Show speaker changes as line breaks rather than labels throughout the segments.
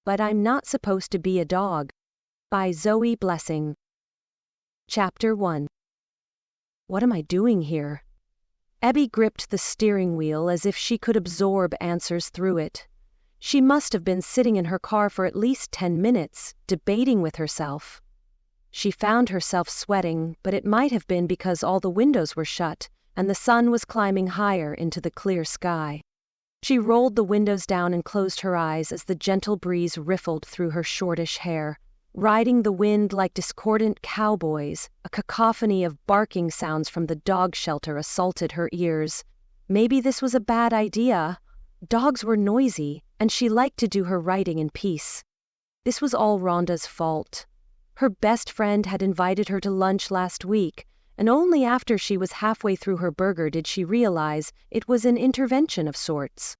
But I'm Not Supposed to Be a Dog, by Zoe Blessing. Chapter 1. What am I doing here? Abby gripped the steering wheel as if she could absorb answers through it. She must have been sitting in her car for at least 10 minutes, debating with herself. She found herself sweating, but it might have been because all the windows were shut and the sun was climbing higher into the clear sky. She rolled the windows down and closed her eyes as the gentle breeze riffled through her shortish hair, riding the wind like discordant cowboys. A cacophony of barking sounds from the dog shelter assaulted her ears. Maybe this was a bad idea. Dogs were noisy, and she liked to do her writing in peace. This was all Rhonda's fault. Her best friend had invited her to lunch last week, and only after she was halfway through her burger did she realize it was an intervention of sorts.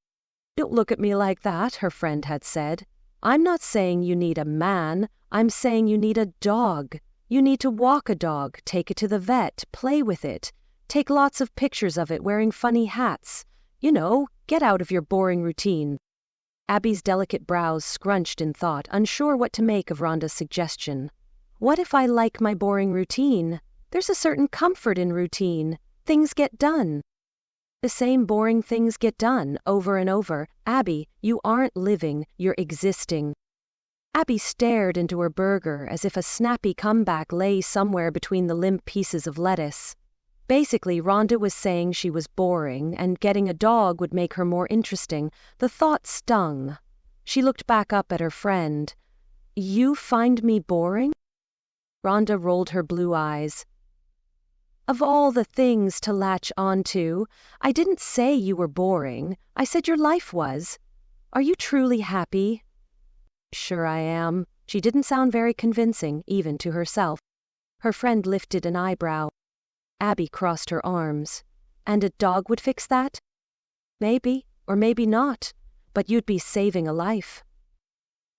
"Don't look at me like that," her friend had said. "I'm not saying you need a man, I'm saying you need a dog. You need to walk a dog, take it to the vet, play with it, take lots of pictures of it wearing funny hats. You know, get out of your boring routine." Abby's delicate brows scrunched in thought, unsure what to make of Rhonda's suggestion. What if I like my boring routine? There's a certain comfort in routine. Things get done. The same boring things get done, over and over. Abby, you aren't living, you're existing. Abby stared into her burger as if a snappy comeback lay somewhere between the limp pieces of lettuce. Basically, Rhonda was saying she was boring, and getting a dog would make her more interesting. The thought stung. She looked back up at her friend. "You find me boring?" Rhonda rolled her blue eyes. "Of all the things to latch onto, I didn't say you were boring. I said your life was. Are you truly happy?" "Sure I am." She didn't sound very convincing, even to herself. Her friend lifted an eyebrow. Abby crossed her arms. "And a dog would fix that?" "Maybe, or maybe not, but you'd be saving a life."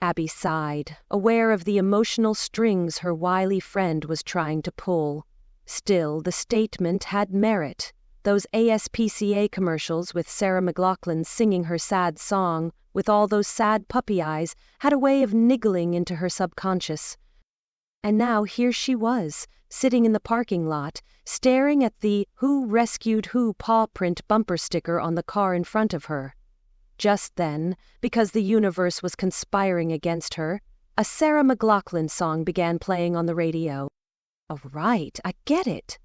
Abby sighed, aware of the emotional strings her wily friend was trying to pull. Still, the statement had merit. Those ASPCA commercials with Sarah McLachlan singing her sad song, with all those sad puppy eyes, had a way of niggling into her subconscious. And now here she was, sitting in the parking lot, staring at the "Who Rescued Who" paw print bumper sticker on the car in front of her. Just then, because the universe was conspiring against her, a Sarah McLachlan song began playing on the radio. "Oh, right, I get it."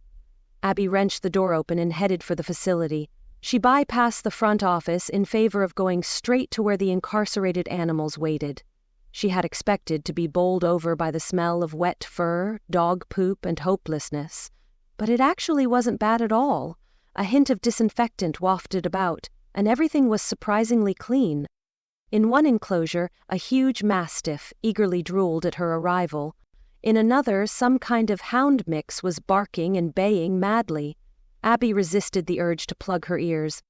Abby wrenched the door open and headed for the facility. She bypassed the front office in favor of going straight to where the incarcerated animals waited. She had expected to be bowled over by the smell of wet fur, dog poop, and hopelessness. But it actually wasn't bad at all. A hint of disinfectant wafted about, and everything was surprisingly clean. In one enclosure, a huge mastiff eagerly drooled at her arrival. In another, some kind of hound mix was barking and baying madly. Abby resisted the urge to plug her ears.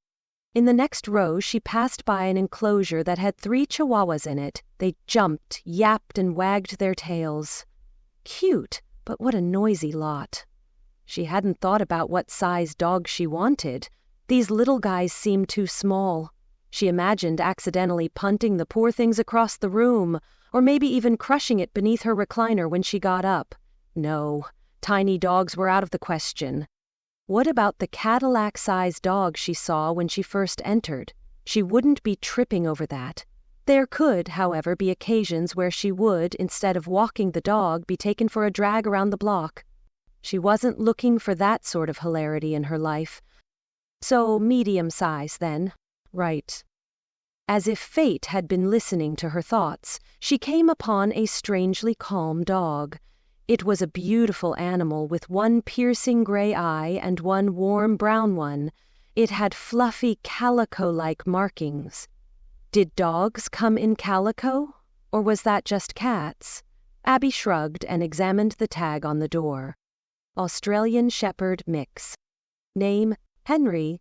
In the next row, she passed by an enclosure that had 3 chihuahuas in it. They jumped, yapped, and wagged their tails. Cute, but what a noisy lot. She hadn't thought about what size dog she wanted. These little guys seemed too small. She imagined accidentally punting the poor things across the room, or maybe even crushing it beneath her recliner when she got up. No, tiny dogs were out of the question. What about the Cadillac-sized dog she saw when she first entered? She wouldn't be tripping over that. There could, however, be occasions where she would, instead of walking the dog, be taken for a drag around the block. She wasn't looking for that sort of hilarity in her life. So medium size, then. Right. As if fate had been listening to her thoughts, she came upon a strangely calm dog. It was a beautiful animal with one piercing gray eye and one warm brown one. It had fluffy calico-like markings. Did dogs come in calico? Or was that just cats? Abby shrugged and examined the tag on the door. Australian Shepherd Mix. Name, Henry.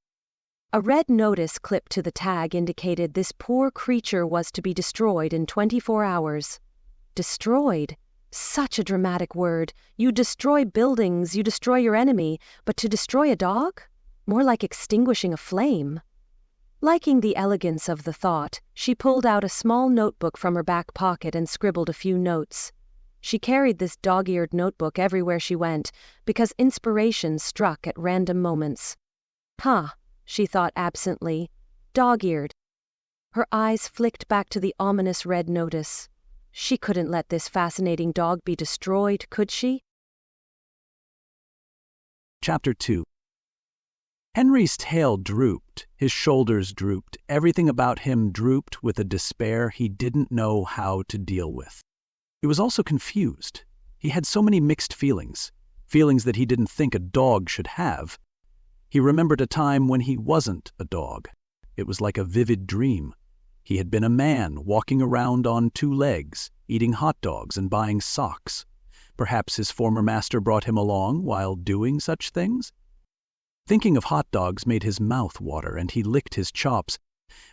A red notice clipped to the tag indicated this poor creature was to be destroyed in 24 hours. Destroyed? Such a dramatic word. You destroy buildings, you destroy your enemy, but to destroy a dog? More like extinguishing a flame. Liking the elegance of the thought, she pulled out a small notebook from her back pocket and scribbled a few notes. She carried this dog-eared notebook everywhere she went, because inspiration struck at random moments. She thought absently. Dog-eared. Her eyes flicked back to the ominous red notice. She couldn't let this fascinating dog be destroyed, could she?
Chapter 2. Henry's tail drooped, his shoulders drooped, everything about him drooped with a despair he didn't know how to deal with. He was also confused. He had so many mixed feelings that he didn't think a dog should have. He remembered a time when he wasn't a dog. It was like a vivid dream. He had been a man walking around on 2 legs, eating hot dogs and buying socks. Perhaps his former master brought him along while doing such things? Thinking of hot dogs made his mouth water, and he licked his chops.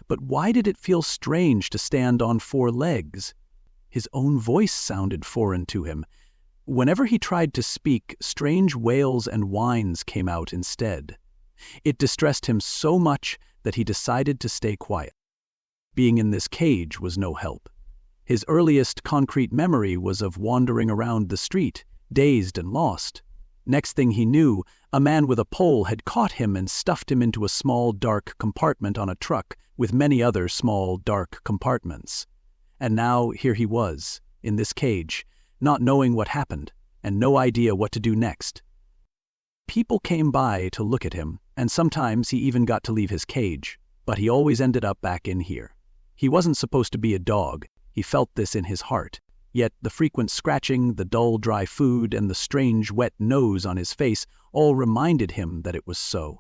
But why did it feel strange to stand on 4 legs? His own voice sounded foreign to him. Whenever he tried to speak, strange wails and whines came out instead. It distressed him so much that he decided to stay quiet. Being in this cage was no help. His earliest concrete memory was of wandering around the street, dazed and lost. Next thing he knew, a man with a pole had caught him and stuffed him into a small dark compartment on a truck with many other small dark compartments. And now here he was, in this cage, not knowing what happened, and no idea what to do next. People came by to look at him, and sometimes he even got to leave his cage, but he always ended up back in here. He wasn't supposed to be a dog. He felt this in his heart. Yet the frequent scratching, the dull dry food, and the strange wet nose on his face all reminded him that it was so.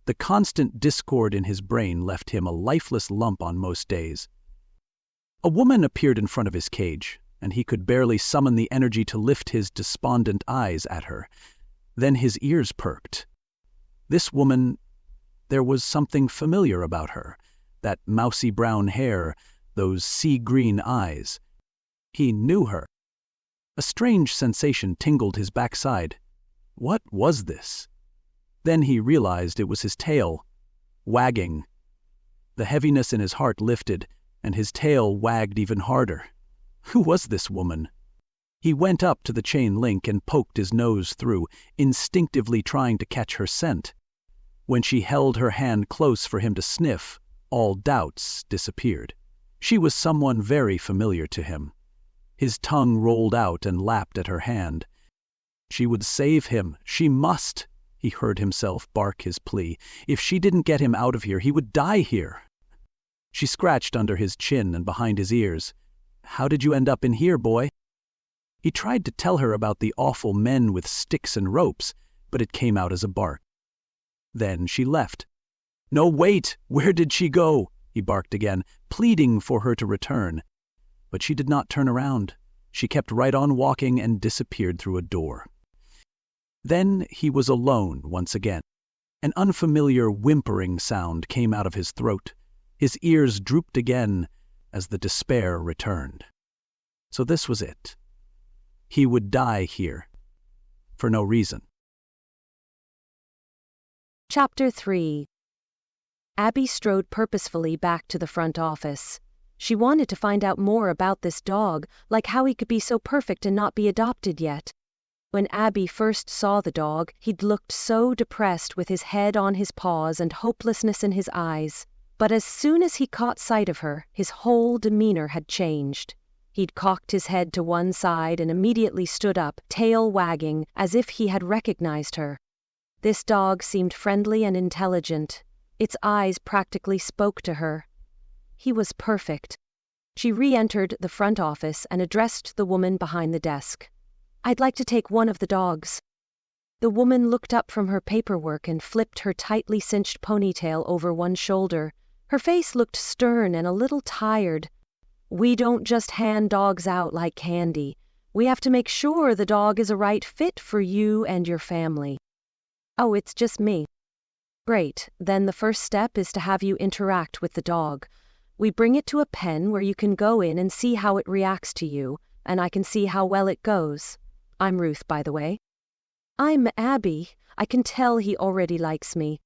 The constant discord in his brain left him a lifeless lump on most days. A woman appeared in front of his cage, and he could barely summon the energy to lift his despondent eyes at her. Then his ears perked. This woman, there was something familiar about her. That mousy brown hair, those sea-green eyes. He knew her. A strange sensation tingled his backside. What was this? Then he realized it was his tail, wagging. The heaviness in his heart lifted, and his tail wagged even harder. Who was this woman? He went up to the chain link and poked his nose through, instinctively trying to catch her scent. When she held her hand close for him to sniff, all doubts disappeared. She was someone very familiar to him. His tongue rolled out and lapped at her hand. She would save him. She must. He heard himself bark his plea. If she didn't get him out of here, he would die here. She scratched under his chin and behind his ears. How did you end up in here, boy? He tried to tell her about the awful men with sticks and ropes, but it came out as a bark. Then she left. No, wait! Where did she go? He barked again, pleading for her to return. But she did not turn around. She kept right on walking and disappeared through a door. Then he was alone once again. An unfamiliar whimpering sound came out of his throat. His ears drooped again as the despair returned. So this was it. He would die here. For no reason.
Chapter 3. Abby strode purposefully back to the front office. She wanted to find out more about this dog, like how he could be so perfect and not be adopted yet. When Abby first saw the dog, he'd looked so depressed with his head on his paws and hopelessness in his eyes. But as soon as he caught sight of her, his whole demeanor had changed. He'd cocked his head to one side and immediately stood up, tail wagging, as if he had recognized her. This dog seemed friendly and intelligent. Its eyes practically spoke to her. He was perfect. She re-entered the front office and addressed the woman behind the desk. I'd like to take one of the dogs. The woman looked up from her paperwork and flipped her tightly cinched ponytail over one shoulder. Her face looked stern and a little tired. We don't just hand dogs out like candy. We have to make sure the dog is a right fit for you and your family. Oh, it's just me. Great, then the first step is to have you interact with the dog. We bring it to a pen where you can go in and see how it reacts to you, and I can see how well it goes. I'm Ruth, by the way. I'm Abby. I can tell he already likes me.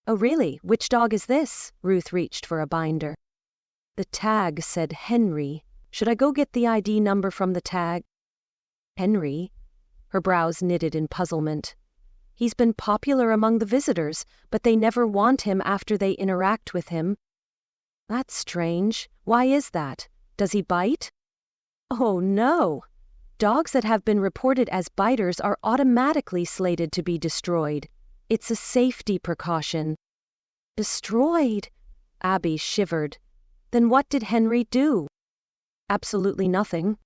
Oh really? Which dog is this? Ruth reached for a binder. The tag said Henry. Should I go get the ID number from the tag? Henry? Her brows knitted in puzzlement. He's been popular among the visitors, but they never want him after they interact with him. That's strange. Why is that? Does he bite? Oh no! Dogs that have been reported as biters are automatically slated to be destroyed. It's a safety precaution. Destroyed? Abby shivered. Then what did Henry do? Absolutely nothing.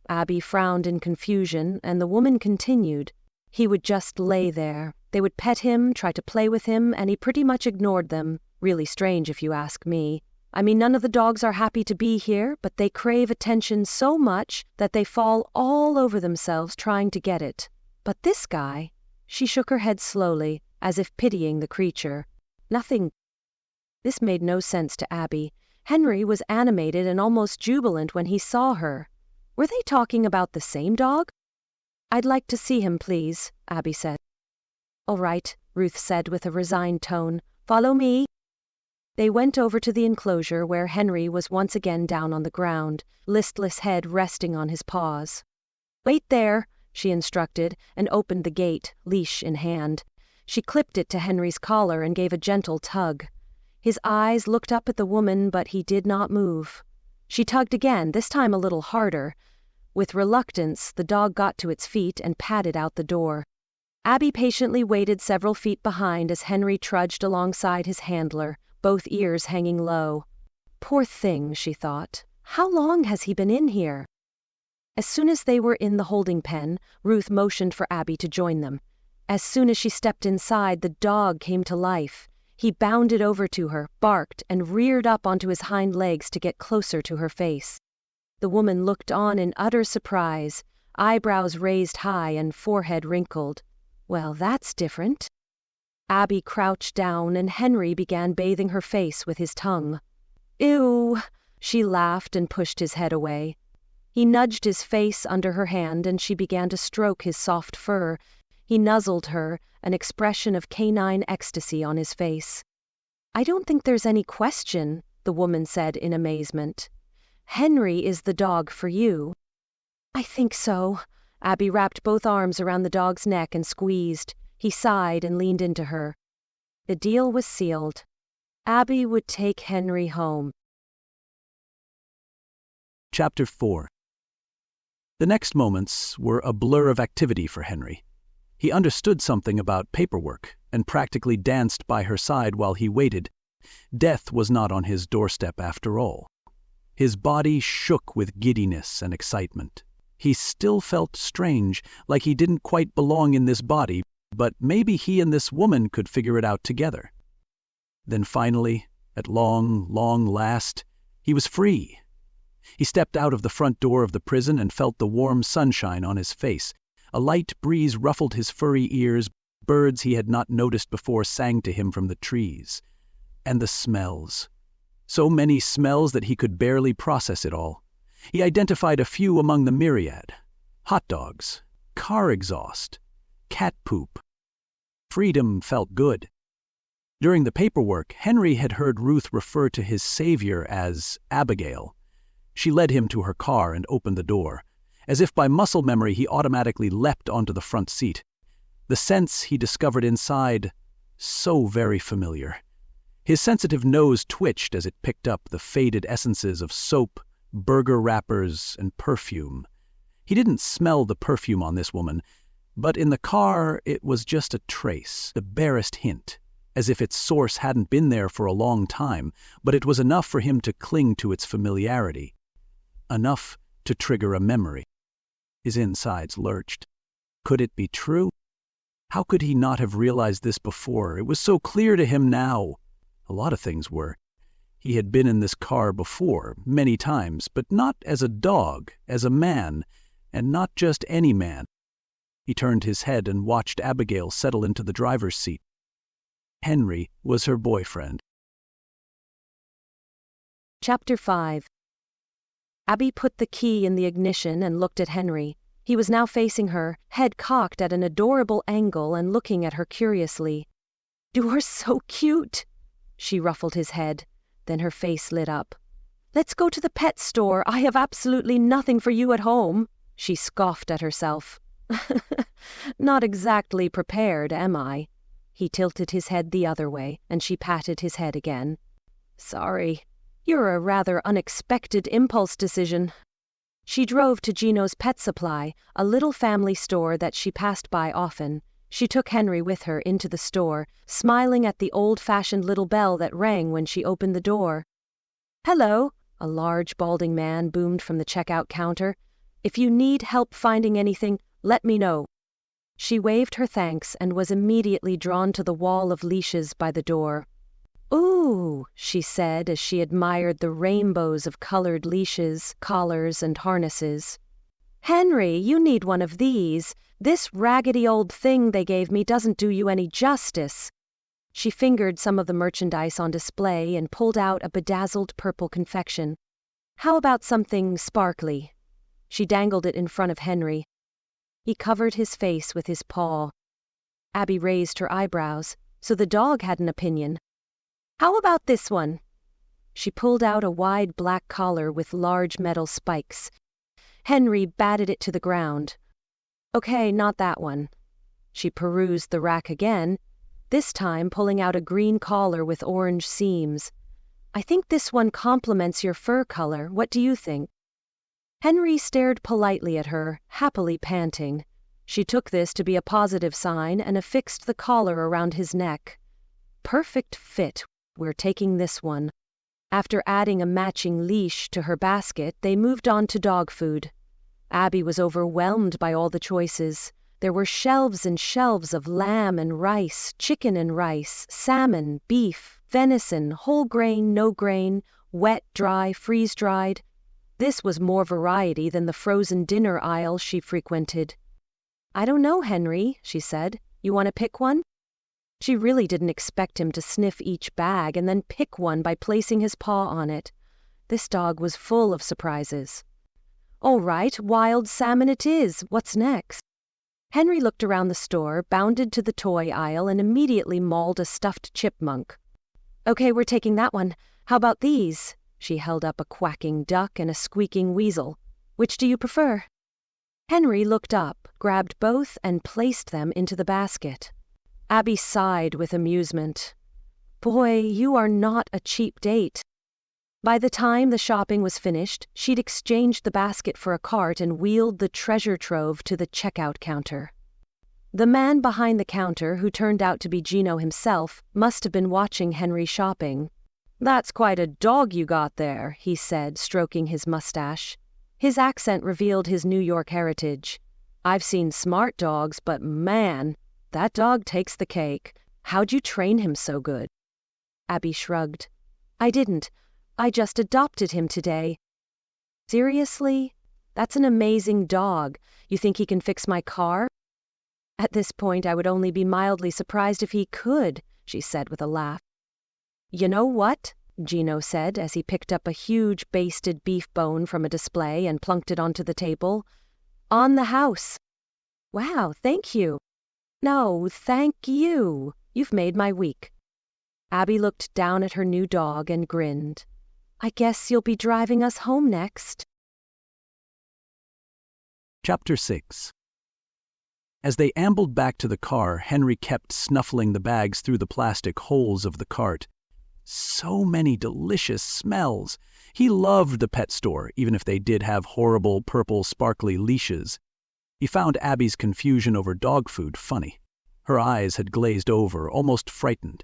Abby frowned in confusion, and the woman continued. He would just lay there. They would pet him, try to play with him, and he pretty much ignored them. Really strange if you ask me. I mean, none of the dogs are happy to be here, but they crave attention so much that they fall all over themselves trying to get it. But this guy, she shook her head slowly, as if pitying the creature. Nothing. This made no sense to Abby. Henry was animated and almost jubilant when he saw her. Were they talking about the same dog? I'd like to see him, please, Abby said. All right, Ruth said with a resigned tone. Follow me. They went over to the enclosure where Henry was once again down on the ground, listless head resting on his paws. Wait there, she instructed, and opened the gate, leash in hand. She clipped it to Henry's collar and gave a gentle tug. His eyes looked up at the woman, but he did not move. She tugged again, this time a little harder. With reluctance, the dog got to its feet and padded out the door. Abby patiently waited several feet behind as Henry trudged alongside his handler, both ears hanging low. Poor thing, she thought. How long has he been in here? As soon as they were in the holding pen, Ruth motioned for Abby to join them. As soon as she stepped inside, the dog came to life. He bounded over to her, barked, and reared up onto his hind legs to get closer to her face. The woman looked on in utter surprise, eyebrows raised high and forehead wrinkled. Well, that's different. Abby crouched down and Henry began bathing her face with his tongue. Ew! She laughed and pushed his head away. He nudged his face under her hand and she began to stroke his soft fur. He nuzzled her, an expression of canine ecstasy on his face. I don't think there's any question, the woman said in amazement. Henry is the dog for you. I think so. Abby wrapped both arms around the dog's neck and squeezed. He sighed and leaned into her. The deal was sealed. Abby would take Henry home.
Chapter 4. The next moments were a blur of activity for Henry. He understood something about paperwork and practically danced by her side while he waited. Death was not on his doorstep after all. His body shook with giddiness and excitement. He still felt strange, like he didn't quite belong in this body, but maybe he and this woman could figure it out together. Then finally, at long last, he was free. He stepped out of the front door of the prison and felt the warm sunshine on his face. A light breeze ruffled his furry ears. Birds he had not noticed before sang to him from the trees. And the smells. So many smells that he could barely process it all. He identified a few among the myriad. Hot dogs, car exhaust, cat poop. Freedom felt good. During the paperwork, Henry had heard Ruth refer to his savior as Abigail. She led him to her car and opened the door. As if by muscle memory, he automatically leapt onto the front seat. The scents he discovered inside, so very familiar. His sensitive nose twitched as it picked up the faded essences of soap, burger wrappers, and perfume. He didn't smell the perfume on this woman, but in the car it was just a trace, the barest hint, as if its source hadn't been there for a long time, but it was enough for him to cling to its familiarity. Enough to trigger a memory. His insides lurched. Could it be true? How could he not have realized this before? It was so clear to him now. A lot of things were. He had been in this car before, many times, but not as a dog, as a man, and not just any man. He turned his head and watched Abigail settle into the driver's seat. Henry was her boyfriend.
Chapter 5. Abby put the key in the ignition and looked at Henry. He was now facing her, head cocked at an adorable angle and looking at her curiously. You're so cute. She ruffled his head, then her face lit up. Let's go to the pet store. I have absolutely nothing for you at home. She scoffed at herself. Not exactly prepared, am I? He tilted his head the other way, and she patted his head again. Sorry. You're a rather unexpected impulse decision. She drove to Gino's Pet Supply, a little family store that she passed by often. She took Henry with her into the store, smiling at the old-fashioned little bell that rang when she opened the door. Hello, a large, balding man boomed from the checkout counter. If you need help finding anything, let me know. She waved her thanks and was immediately drawn to the wall of leashes by the door. Ooh, she said as she admired the rainbows of colored leashes, collars, and harnesses. Henry, you need one of these. This raggedy old thing they gave me doesn't do you any justice. She fingered some of the merchandise on display and pulled out a bedazzled purple confection. How about something sparkly? She dangled it in front of Henry. He covered his face with his paw. Abby raised her eyebrows, so the dog had an opinion. How about this one? She pulled out a wide black collar with large metal spikes. Henry batted it to the ground. Okay, not that one. She perused the rack again, this time pulling out a green collar with orange seams. I think this one complements your fur color. What do you think? Henry stared politely at her, happily panting. She took this to be a positive sign and affixed the collar around his neck. Perfect fit. We're taking this one. After adding a matching leash to her basket, they moved on to dog food. Abby was overwhelmed by all the choices. There were shelves and shelves of lamb and rice, chicken and rice, salmon, beef, venison, whole grain, no grain, wet, dry, freeze-dried. This was more variety than the frozen dinner aisle she frequented. I don't know, Henry, she said. You want to pick one? She really didn't expect him to sniff each bag and then pick one by placing his paw on it. This dog was full of surprises. All right, wild salmon it is. What's next? Henry looked around the store, bounded to the toy aisle, and immediately mauled a stuffed chipmunk. Okay, we're taking that one. How about these? She held up a quacking duck and a squeaking weasel. Which do you prefer? Henry looked up, grabbed both, and placed them into the basket. Abby sighed with amusement. Boy, you are not a cheap date. By the time the shopping was finished, she'd exchanged the basket for a cart and wheeled the treasure trove to the checkout counter. The man behind the counter, who turned out to be Gino himself, must have been watching Henry shopping. That's quite a dog you got there, he said, stroking his mustache. His accent revealed his New York heritage. I've seen smart dogs, but man, that dog takes the cake. How'd you train him so good? Abby shrugged. I didn't. I just adopted him today. Seriously? That's an amazing dog. You think he can fix my car? At this point, I would only be mildly surprised if he could, she said with a laugh. You know what? Gino said as he picked up a huge basted beef bone from a display and plunked it onto the table. On the house. Wow, thank you. No, thank you. You've made my week. Abby looked down at her new dog and grinned. I guess you'll be driving us home next.
Chapter 6. As they ambled back to the car, Henry kept snuffling the bags through the plastic holes of the cart. So many delicious smells. He loved the pet store, even if they did have horrible purple sparkly leashes. He found Abby's confusion over dog food funny. Her eyes had glazed over, almost frightened.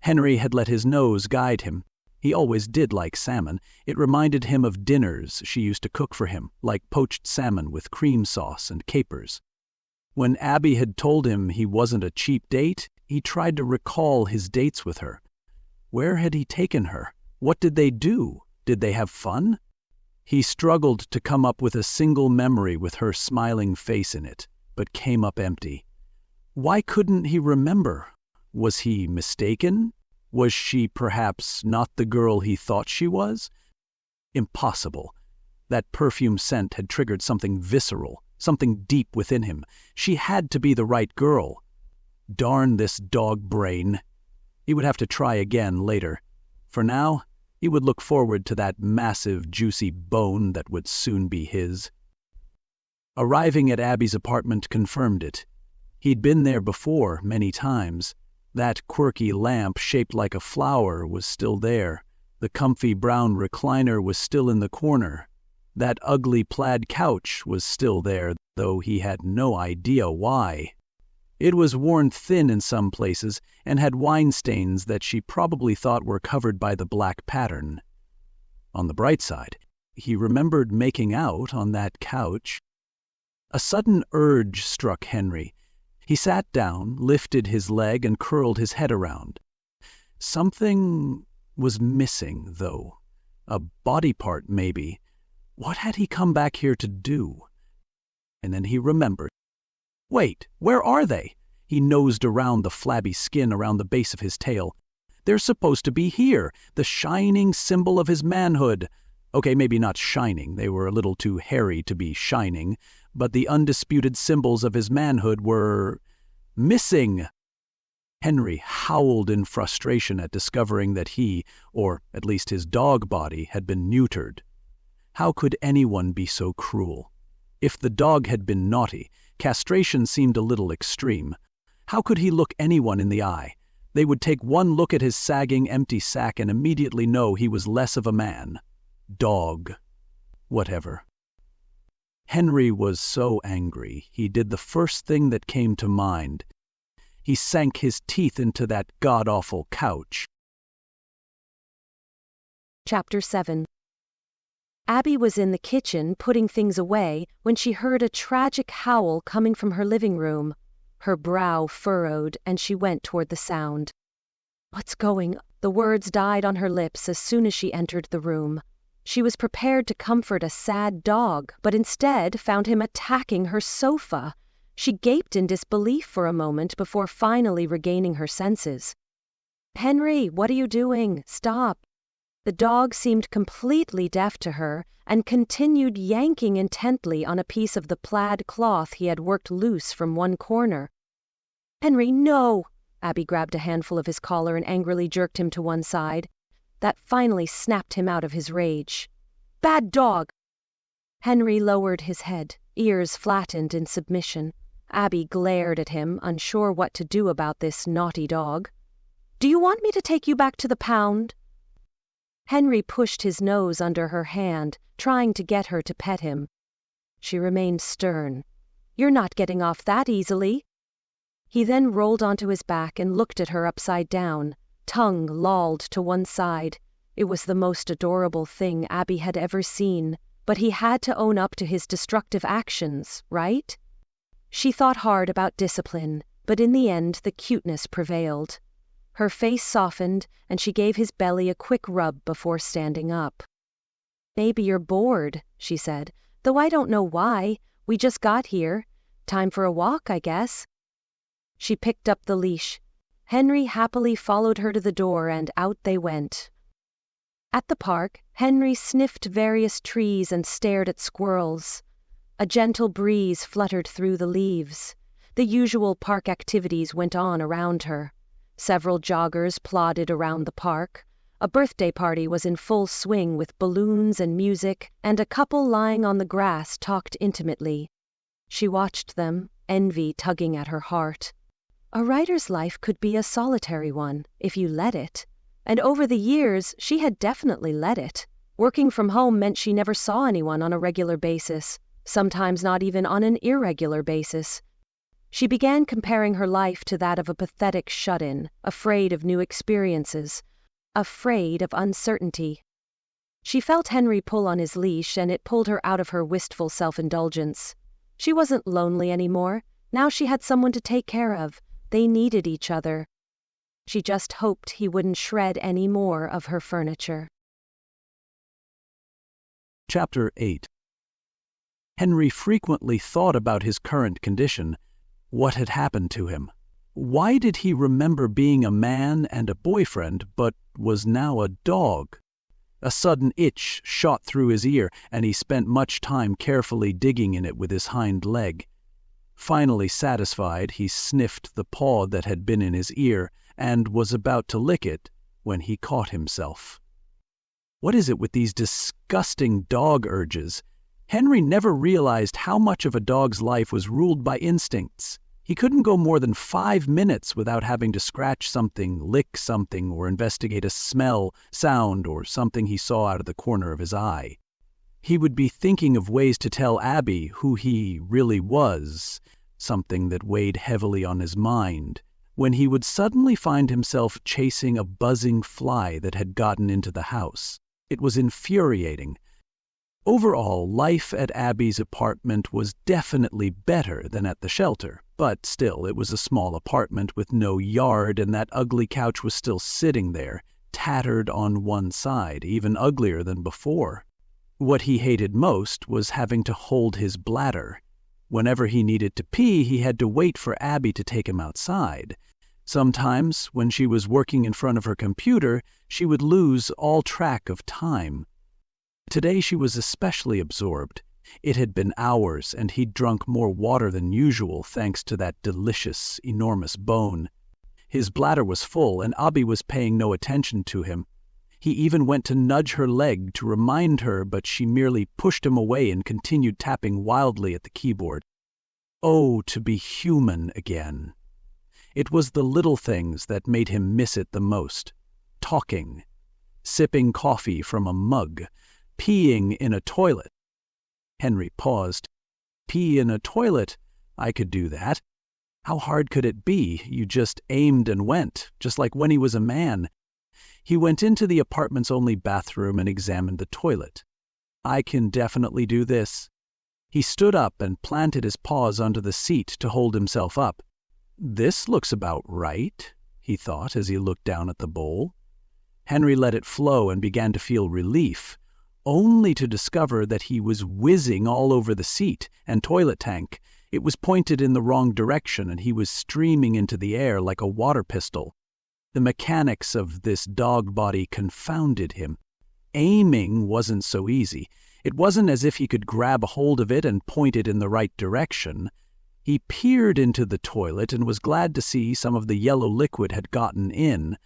Henry had let his nose guide him. He always did like salmon. It reminded him of dinners she used to cook for him, like poached salmon with cream sauce and capers. When Abby had told him he wasn't a cheap date, he tried to recall his dates with her. Where had he taken her? What did they do? Did they have fun? He struggled to come up with a single memory with her smiling face in it, but came up empty. Why couldn't he remember? Was he mistaken? Was she perhaps not the girl he thought she was? Impossible. That perfume scent had triggered something visceral, something deep within him. She had to be the right girl. Darn this dog brain. He would have to try again later. For now, he would look forward to that massive, juicy bone that would soon be his. Arriving at Abby's apartment confirmed it. He'd been there before, many times. That quirky lamp shaped like a flower was still there. The comfy brown recliner was still in the corner. That ugly plaid couch was still there, though he had no idea why. It was worn thin in some places and had wine stains that she probably thought were covered by the black pattern. On the bright side, he remembered making out on that couch. A sudden urge struck Henry. He sat down, lifted his leg, and curled his head around. Something was missing, though. A body part, maybe. What had he come back here to do? And then he remembered. Wait, where are they? He nosed around the flabby skin around the base of his tail. They're supposed to be here, the shining symbol of his manhood. Okay, maybe not shining, they were a little too hairy to be shining, but the undisputed symbols of his manhood were missing. Henry howled in frustration at discovering that he, or at least his dog body, had been neutered. How could anyone be so cruel? If the dog had been naughty, castration seemed a little extreme. How could he look anyone in the eye? They would take one look at his sagging, empty sack and immediately know he was less of a man. Dog. Whatever. Henry was so angry, he did the first thing that came to mind. He sank his teeth into that god-awful couch.
Chapter 7. Abby was in the kitchen putting things away when she heard a tragic howl coming from her living room. Her brow furrowed, and she went toward the sound. "What's going?" The words died on her lips as soon as she entered the room. She was prepared to comfort a sad dog, but instead found him attacking her sofa. She gaped in disbelief for a moment before finally regaining her senses. "Henry, what are you doing? Stop." The dog seemed completely deaf to her and continued yanking intently on a piece of the plaid cloth he had worked loose from one corner. "Henry, no!" Abby grabbed a handful of his collar and angrily jerked him to one side. That finally snapped him out of his rage. "Bad dog!" Henry lowered his head, ears flattened in submission. Abby glared at him, unsure what to do about this naughty dog. "Do you want me to take you back to the pound?" Henry pushed his nose under her hand, trying to get her to pet him. She remained stern. "You're not getting off that easily." He then rolled onto his back and looked at her upside down, tongue lolled to one side. It was the most adorable thing Abby had ever seen, but he had to own up to his destructive actions, right? She thought hard about discipline, but in the end the cuteness prevailed. Her face softened, and she gave his belly a quick rub before standing up. "Maybe you're bored," she said, "though I don't know why. We just got here. Time for a walk, I guess." She picked up the leash. Henry happily followed her to the door, and out they went. At the park, Henry sniffed various trees and stared at squirrels. A gentle breeze fluttered through the leaves. The usual park activities went on around her. Several joggers plodded around the park. A birthday party was in full swing with balloons and music, and a couple lying on the grass talked intimately. She watched them, envy tugging at her heart. A writer's life could be a solitary one, if you let it. And over the years, she had definitely let it. Working from home meant she never saw anyone on a regular basis, sometimes not even on an irregular basis. She began comparing her life to that of a pathetic shut-in, afraid of new experiences, afraid of uncertainty. She felt Henry pull on his leash, and it pulled her out of her wistful self-indulgence. She wasn't lonely anymore. Now she had someone to take care of. They needed each other. She just hoped he wouldn't shred any more of her furniture.
Chapter 8. Henry frequently thought about his current condition. What had happened to him? Why did he remember being a man and a boyfriend, but was now a dog? A sudden itch shot through his ear, and he spent much time carefully digging in it with his hind leg. Finally satisfied, he sniffed the paw that had been in his ear and was about to lick it when he caught himself. What is it with these disgusting dog urges? Henry never realized how much of a dog's life was ruled by instincts. He couldn't go more than 5 minutes without having to scratch something, lick something, or investigate a smell, sound, or something he saw out of the corner of his eye. He would be thinking of ways to tell Abby who he really was, something that weighed heavily on his mind, when he would suddenly find himself chasing a buzzing fly that had gotten into the house. It was infuriating. Overall, life at Abby's apartment was definitely better than at the shelter, but still it was a small apartment with no yard, and that ugly couch was still sitting there, tattered on one side, even uglier than before. What he hated most was having to hold his bladder. Whenever he needed to pee, he had to wait for Abby to take him outside. Sometimes, when she was working in front of her computer, she would lose all track of time. Today she was especially absorbed. It had been hours, and he'd drunk more water than usual thanks to that delicious, enormous bone. His bladder was full, and Abby was paying no attention to him. He even went to nudge her leg to remind her, but she merely pushed him away and continued tapping wildly at the keyboard. Oh, to be human again. It was the little things that made him miss it the most. Talking, sipping coffee from a mug, peeing in a toilet. Henry paused. Pee in a toilet? I could do that. How hard could it be? You just aimed and went, just like when he was a man. He went into the apartment's only bathroom and examined the toilet. I can definitely do this. He stood up and planted his paws onto the seat to hold himself up. This looks about right, he thought as he looked down at the bowl. Henry let it flow and began to feel relief, only to discover that he was whizzing all over the seat and toilet tank. It was pointed in the wrong direction, and he was streaming into the air like a water pistol. The mechanics of this dog body confounded him. Aiming wasn't so easy. It wasn't as if he could grab a hold of it and point it in the right direction. He peered into the toilet and was glad to see some of the yellow liquid had gotten in.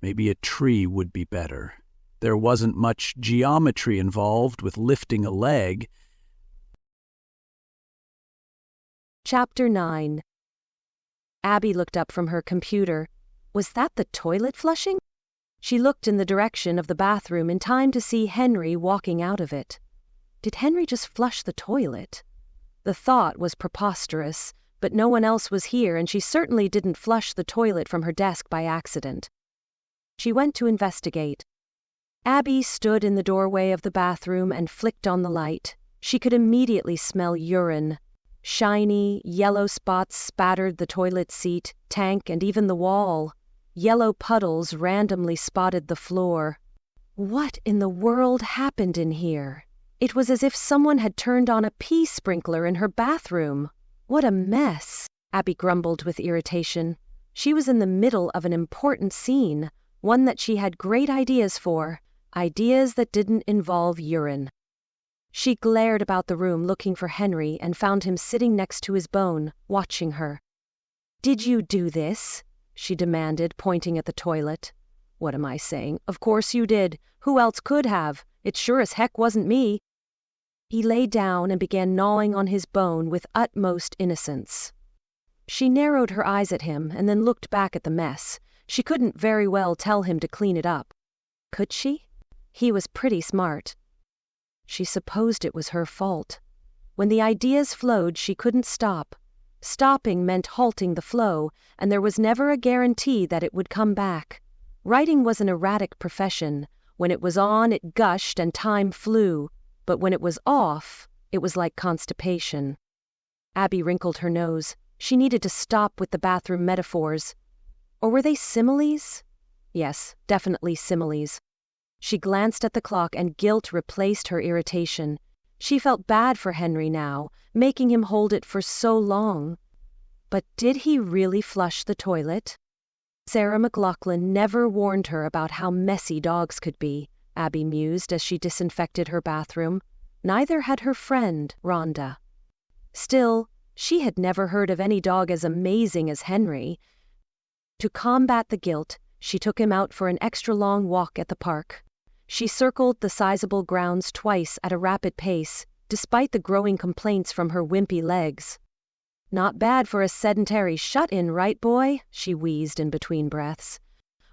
Maybe a tree would be better. There wasn't much geometry involved with lifting a leg.
Chapter 9. Abby looked up from her computer. Was that the toilet flushing? She looked in the direction of the bathroom in time to see Henry walking out of it. Did Henry just flush the toilet? The thought was preposterous, but no one else was here, and she certainly didn't flush the toilet from her desk by accident. She went to investigate. Abby stood in the doorway of the bathroom and flicked on the light. She could immediately smell urine. Shiny, yellow spots spattered the toilet seat, tank, and even the wall. Yellow puddles randomly spotted the floor. What in the world happened in here? It was as if someone had turned on a pee sprinkler in her bathroom. What a mess, Abby grumbled with irritation. She was in the middle of an important scene, one that she had great ideas for, ideas that didn't involve urine. She glared about the room looking for Henry and found him sitting next to his bone, watching her. "Did you do this?" she demanded, pointing at the toilet. "What am I saying? Of course you did. Who else could have? It sure as heck wasn't me." He lay down and began gnawing on his bone with utmost innocence. She narrowed her eyes at him and then looked back at the mess. She couldn't very well tell him to clean it up. Could she? He was pretty smart. She supposed it was her fault. When the ideas flowed, she couldn't stop. Stopping meant halting the flow, and there was never a guarantee that it would come back. Writing was an erratic profession. When it was on, it gushed and time flew. But when it was off, it was like constipation. Abby wrinkled her nose. She needed to stop with the bathroom metaphors. Or were they similes? Yes, definitely similes. She glanced at the clock and guilt replaced her irritation. She felt bad for Henry now, making him hold it for so long. But did he really flush the toilet? Sarah McLaughlin never warned her about how messy dogs could be, Abby mused as she disinfected her bathroom. Neither had her friend, Rhonda. Still, she had never heard of any dog as amazing as Henry. To combat the guilt, she took him out for an extra long walk at the park. She circled the sizable grounds twice at a rapid pace, despite the growing complaints from her wimpy legs. "Not bad for a sedentary shut-in, right, boy?" she wheezed in between breaths.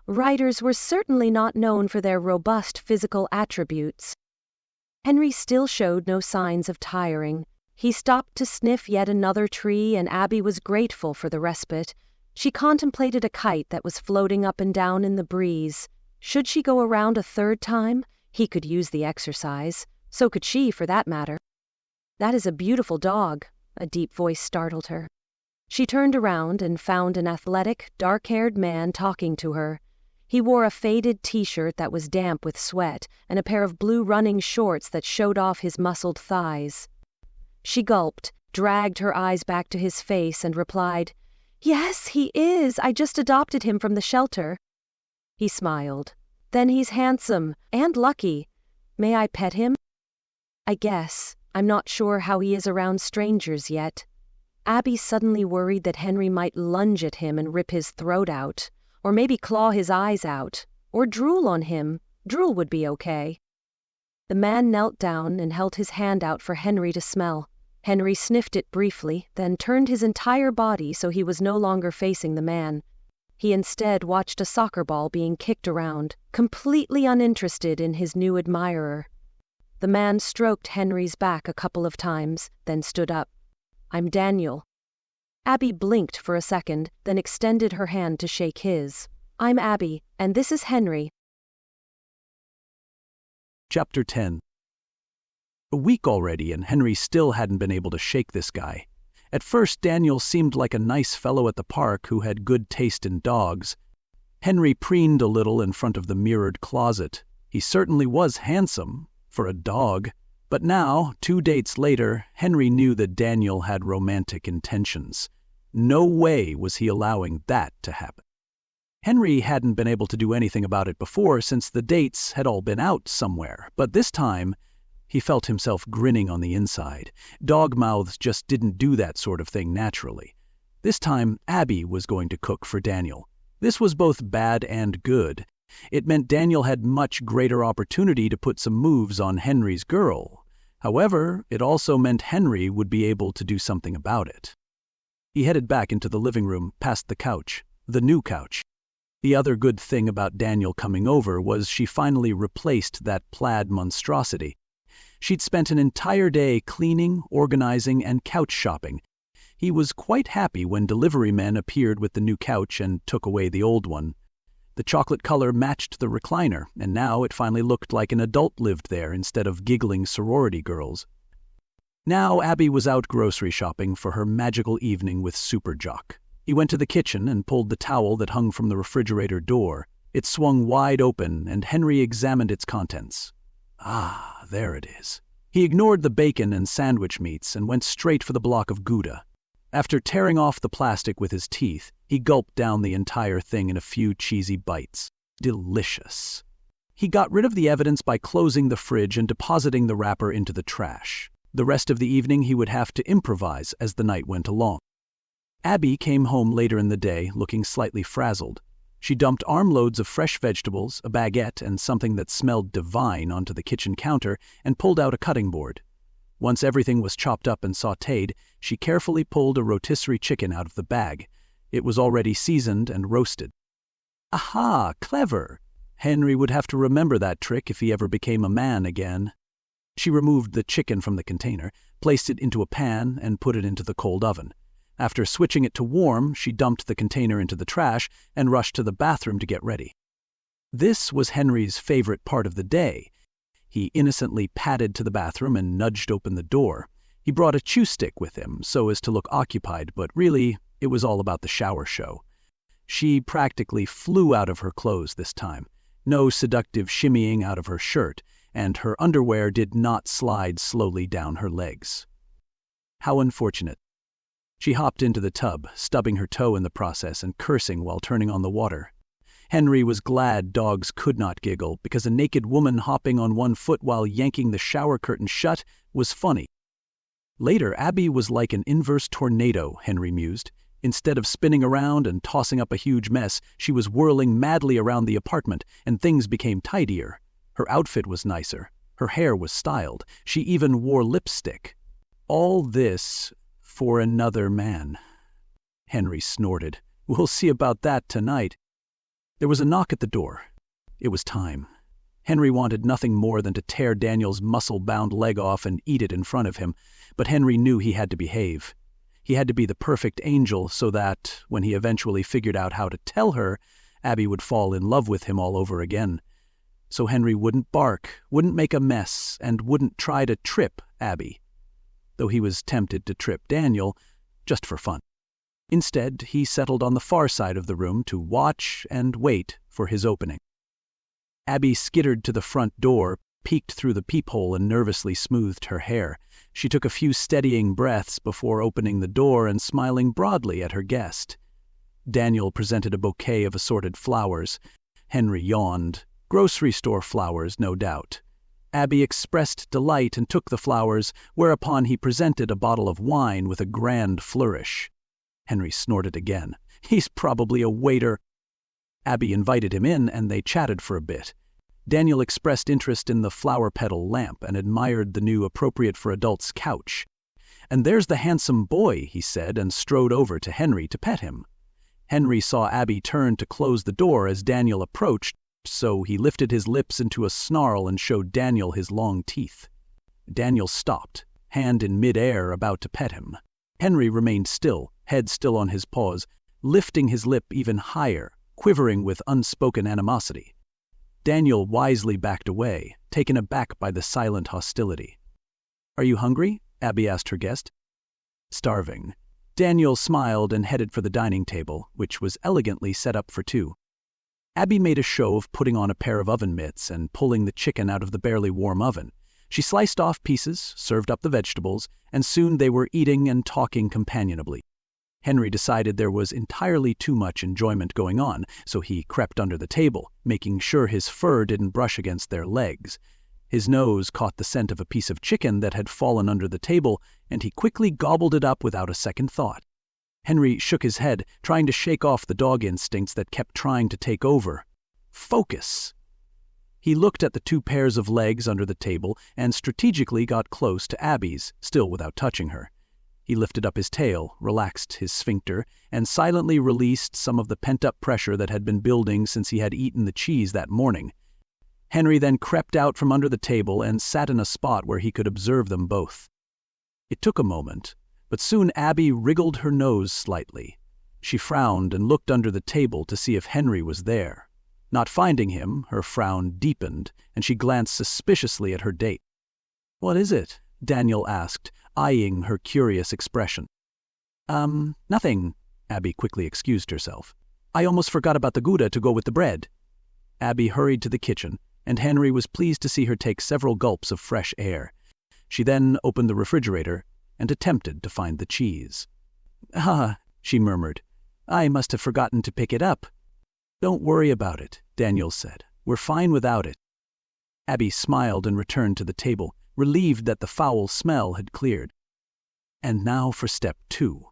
Riders were certainly not known for their robust physical attributes. Henry still showed no signs of tiring. He stopped to sniff yet another tree, and Abby was grateful for the respite. She contemplated a kite that was floating up and down in the breeze. Should she go around a third time? He could use the exercise. So could she, for that matter. "That is a beautiful dog," a deep voice startled her. She turned around and found an athletic, dark-haired man talking to her. He wore a faded t-shirt that was damp with sweat and a pair of blue running shorts that showed off his muscled thighs. She gulped, dragged her eyes back to his face, and replied, "Yes, he is. I just adopted him from the shelter." He smiled. "Then he's handsome and lucky. May I pet him?" "I guess. I'm not sure how he is around strangers yet." Abby suddenly worried that Henry might lunge at him and rip his throat out, or maybe claw his eyes out, or drool on him. Drool would be okay. The man knelt down and held his hand out for Henry to smell. Henry sniffed it briefly, then turned his entire body so he was no longer facing the man. He instead watched a soccer ball being kicked around, completely uninterested in his new admirer. The man stroked Henry's back a couple of times, then stood up. "I'm Daniel." Abby blinked for a second, then extended her hand to shake his. "I'm Abby, and this is Henry."
Chapter 10. A week already, and Henry still hadn't been able to shake this guy. At first, Daniel seemed like a nice fellow at the park who had good taste in dogs. Henry preened a little in front of the mirrored closet. He certainly was handsome, for a dog. But now, 2 dates later, Henry knew that Daniel had romantic intentions. No way was he allowing that to happen. Henry hadn't been able to do anything about it before since the dates had all been out somewhere, but this time he felt himself grinning on the inside. Dog mouths just didn't do that sort of thing naturally. This time, Abby was going to cook for Daniel. This was both bad and good. It meant Daniel had much greater opportunity to put some moves on Henry's girl. However, it also meant Henry would be able to do something about it. He headed back into the living room, past the couch, the new couch. The other good thing about Daniel coming over was she finally replaced that plaid monstrosity. She'd spent an entire day cleaning, organizing, and couch shopping. He was quite happy when delivery men appeared with the new couch and took away the old one. The chocolate color matched the recliner, and now it finally looked like an adult lived there instead of giggling sorority girls. Now Abby was out grocery shopping for her magical evening with Super Jock. He went to the kitchen and pulled the towel that hung from the refrigerator door. It swung wide open, and Henry examined its contents. Ah, there it is. He ignored the bacon and sandwich meats and went straight for the block of Gouda. After tearing off the plastic with his teeth, he gulped down the entire thing in a few cheesy bites. Delicious. He got rid of the evidence by closing the fridge and depositing the wrapper into the trash. The rest of the evening he would have to improvise as the night went along. Abby came home later in the day looking slightly frazzled. She dumped armloads of fresh vegetables, a baguette, and something that smelled divine onto the kitchen counter and pulled out a cutting board. Once everything was chopped up and sautéed, she carefully pulled a rotisserie chicken out of the bag. It was already seasoned and roasted. Aha, clever! Henry would have to remember that trick if he ever became a man again. She removed the chicken from the container, placed it into a pan, and put it into the cold oven. After switching it to warm, she dumped the container into the trash and rushed to the bathroom to get ready. This was Henry's favorite part of the day. He innocently padded to the bathroom and nudged open the door. He brought a chew stick with him so as to look occupied, but really, it was all about the shower show. She practically flew out of her clothes this time. No seductive shimmying out of her shirt, and her underwear did not slide slowly down her legs. How unfortunate. She hopped into the tub, stubbing her toe in the process and cursing while turning on the water. Henry was glad dogs could not giggle, because a naked woman hopping on one foot while yanking the shower curtain shut was funny. Later, Abby was like an inverse tornado, Henry mused. Instead of spinning around and tossing up a huge mess, she was whirling madly around the apartment, and things became tidier. Her outfit was nicer. Her hair was styled. She even wore lipstick. All this for another man. Henry snorted. We'll see about that tonight. There was a knock at the door. It was time. Henry wanted nothing more than to tear Daniel's muscle-bound leg off and eat it in front of him, but Henry knew he had to behave. He had to be the perfect angel so that, when he eventually figured out how to tell her, Abby would fall in love with him all over again. So Henry wouldn't bark, wouldn't make a mess, and wouldn't try to trip Abby, though he was tempted to trip Daniel, just for fun. Instead, he settled on the far side of the room to watch and wait for his opening. Abby skittered to the front door, peeked through the peephole and nervously smoothed her hair. She took a few steadying breaths before opening the door and smiling broadly at her guest. Daniel presented a bouquet of assorted flowers. Henry yawned. Grocery store flowers, no doubt. Abby expressed delight and took the flowers, whereupon he presented a bottle of wine with a grand flourish. Henry snorted again. He's probably a waiter. Abby invited him in, and they chatted for a bit. Daniel expressed interest in the flower petal lamp and admired the new appropriate-for-adults couch. "And there's the handsome boy," he said, and strode over to Henry to pet him. Henry saw Abby turn to close the door as Daniel approached, so he lifted his lips into a snarl and showed Daniel his long teeth. Daniel stopped, hand in mid-air, about to pet him. Henry remained still, head still on his paws, lifting his lip even higher, quivering with unspoken animosity. Daniel wisely backed away, taken aback by the silent hostility. "Are you hungry?" Abby asked her guest. "Starving." Daniel smiled and headed for the dining table, which was elegantly set up for two. Abby made a show of putting on a pair of oven mitts and pulling the chicken out of the barely warm oven. She sliced off pieces, served up the vegetables, and soon they were eating and talking companionably. Henry decided there was entirely too much enjoyment going on, so he crept under the table, making sure his fur didn't brush against their legs. His nose caught the scent of a piece of chicken that had fallen under the table, and he quickly gobbled it up without a second thought. Henry shook his head, trying to shake off the dog instincts that kept trying to take over. Focus! He looked at the two pairs of legs under the table and strategically got close to Abby's, still without touching her. He lifted up his tail, relaxed his sphincter, and silently released some of the pent-up pressure that had been building since he had eaten the cheese that morning. Henry then crept out from under the table and sat in a spot where he could observe them both. It took a moment, but soon Abby wriggled her nose slightly. She frowned and looked under the table to see if Henry was there. Not finding him, her frown deepened, and she glanced suspiciously at her date. "What is it?" Daniel asked, eyeing her curious expression. Nothing," Abby quickly excused herself. "I almost forgot about the Gouda to go with the bread." Abby hurried to the kitchen, and Henry was pleased to see her take several gulps of fresh air. She then opened the refrigerator and attempted to find the cheese. "Ah," she murmured, "I must have forgotten to pick it up." "Don't worry about it," Daniel said. "We're fine without it." Abby smiled and returned to the table, relieved that the foul smell had cleared. And now for step 2.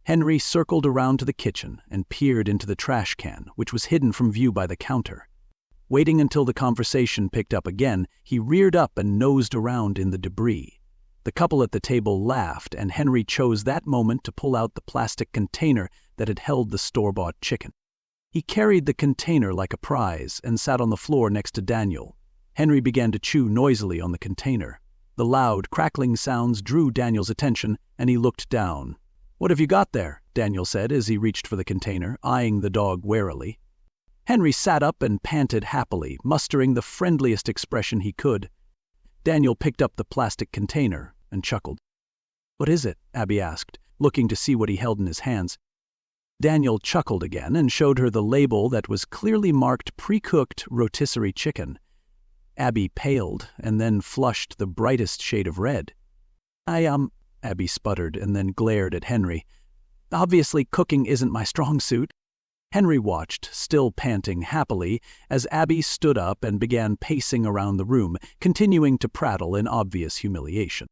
Henry circled around to the kitchen and peered into the trash can, which was hidden from view by the counter. Waiting until the conversation picked up again, he reared up and nosed around in the debris. The couple at the table laughed, and Henry chose that moment to pull out the plastic container that had held the store-bought chicken. He carried the container like a prize and sat on the floor next to Daniel. Henry began to chew noisily on the container. The loud, crackling sounds drew Daniel's attention, and he looked down. "What have you got there?" Daniel said as he reached for the container, eyeing the dog warily. Henry sat up and panted happily, mustering the friendliest expression he could. Daniel picked up the plastic container and chuckled. "What is it?" Abby asked, looking to see what he held in his hands. Daniel chuckled again and showed her the label that was clearly marked pre-cooked rotisserie chicken. Abby paled and then flushed the brightest shade of red. Abby sputtered and then glared at Henry. "Obviously cooking isn't my strong suit." Henry watched, still panting happily, as Abby stood up and began pacing around the room, continuing to prattle in obvious humiliation.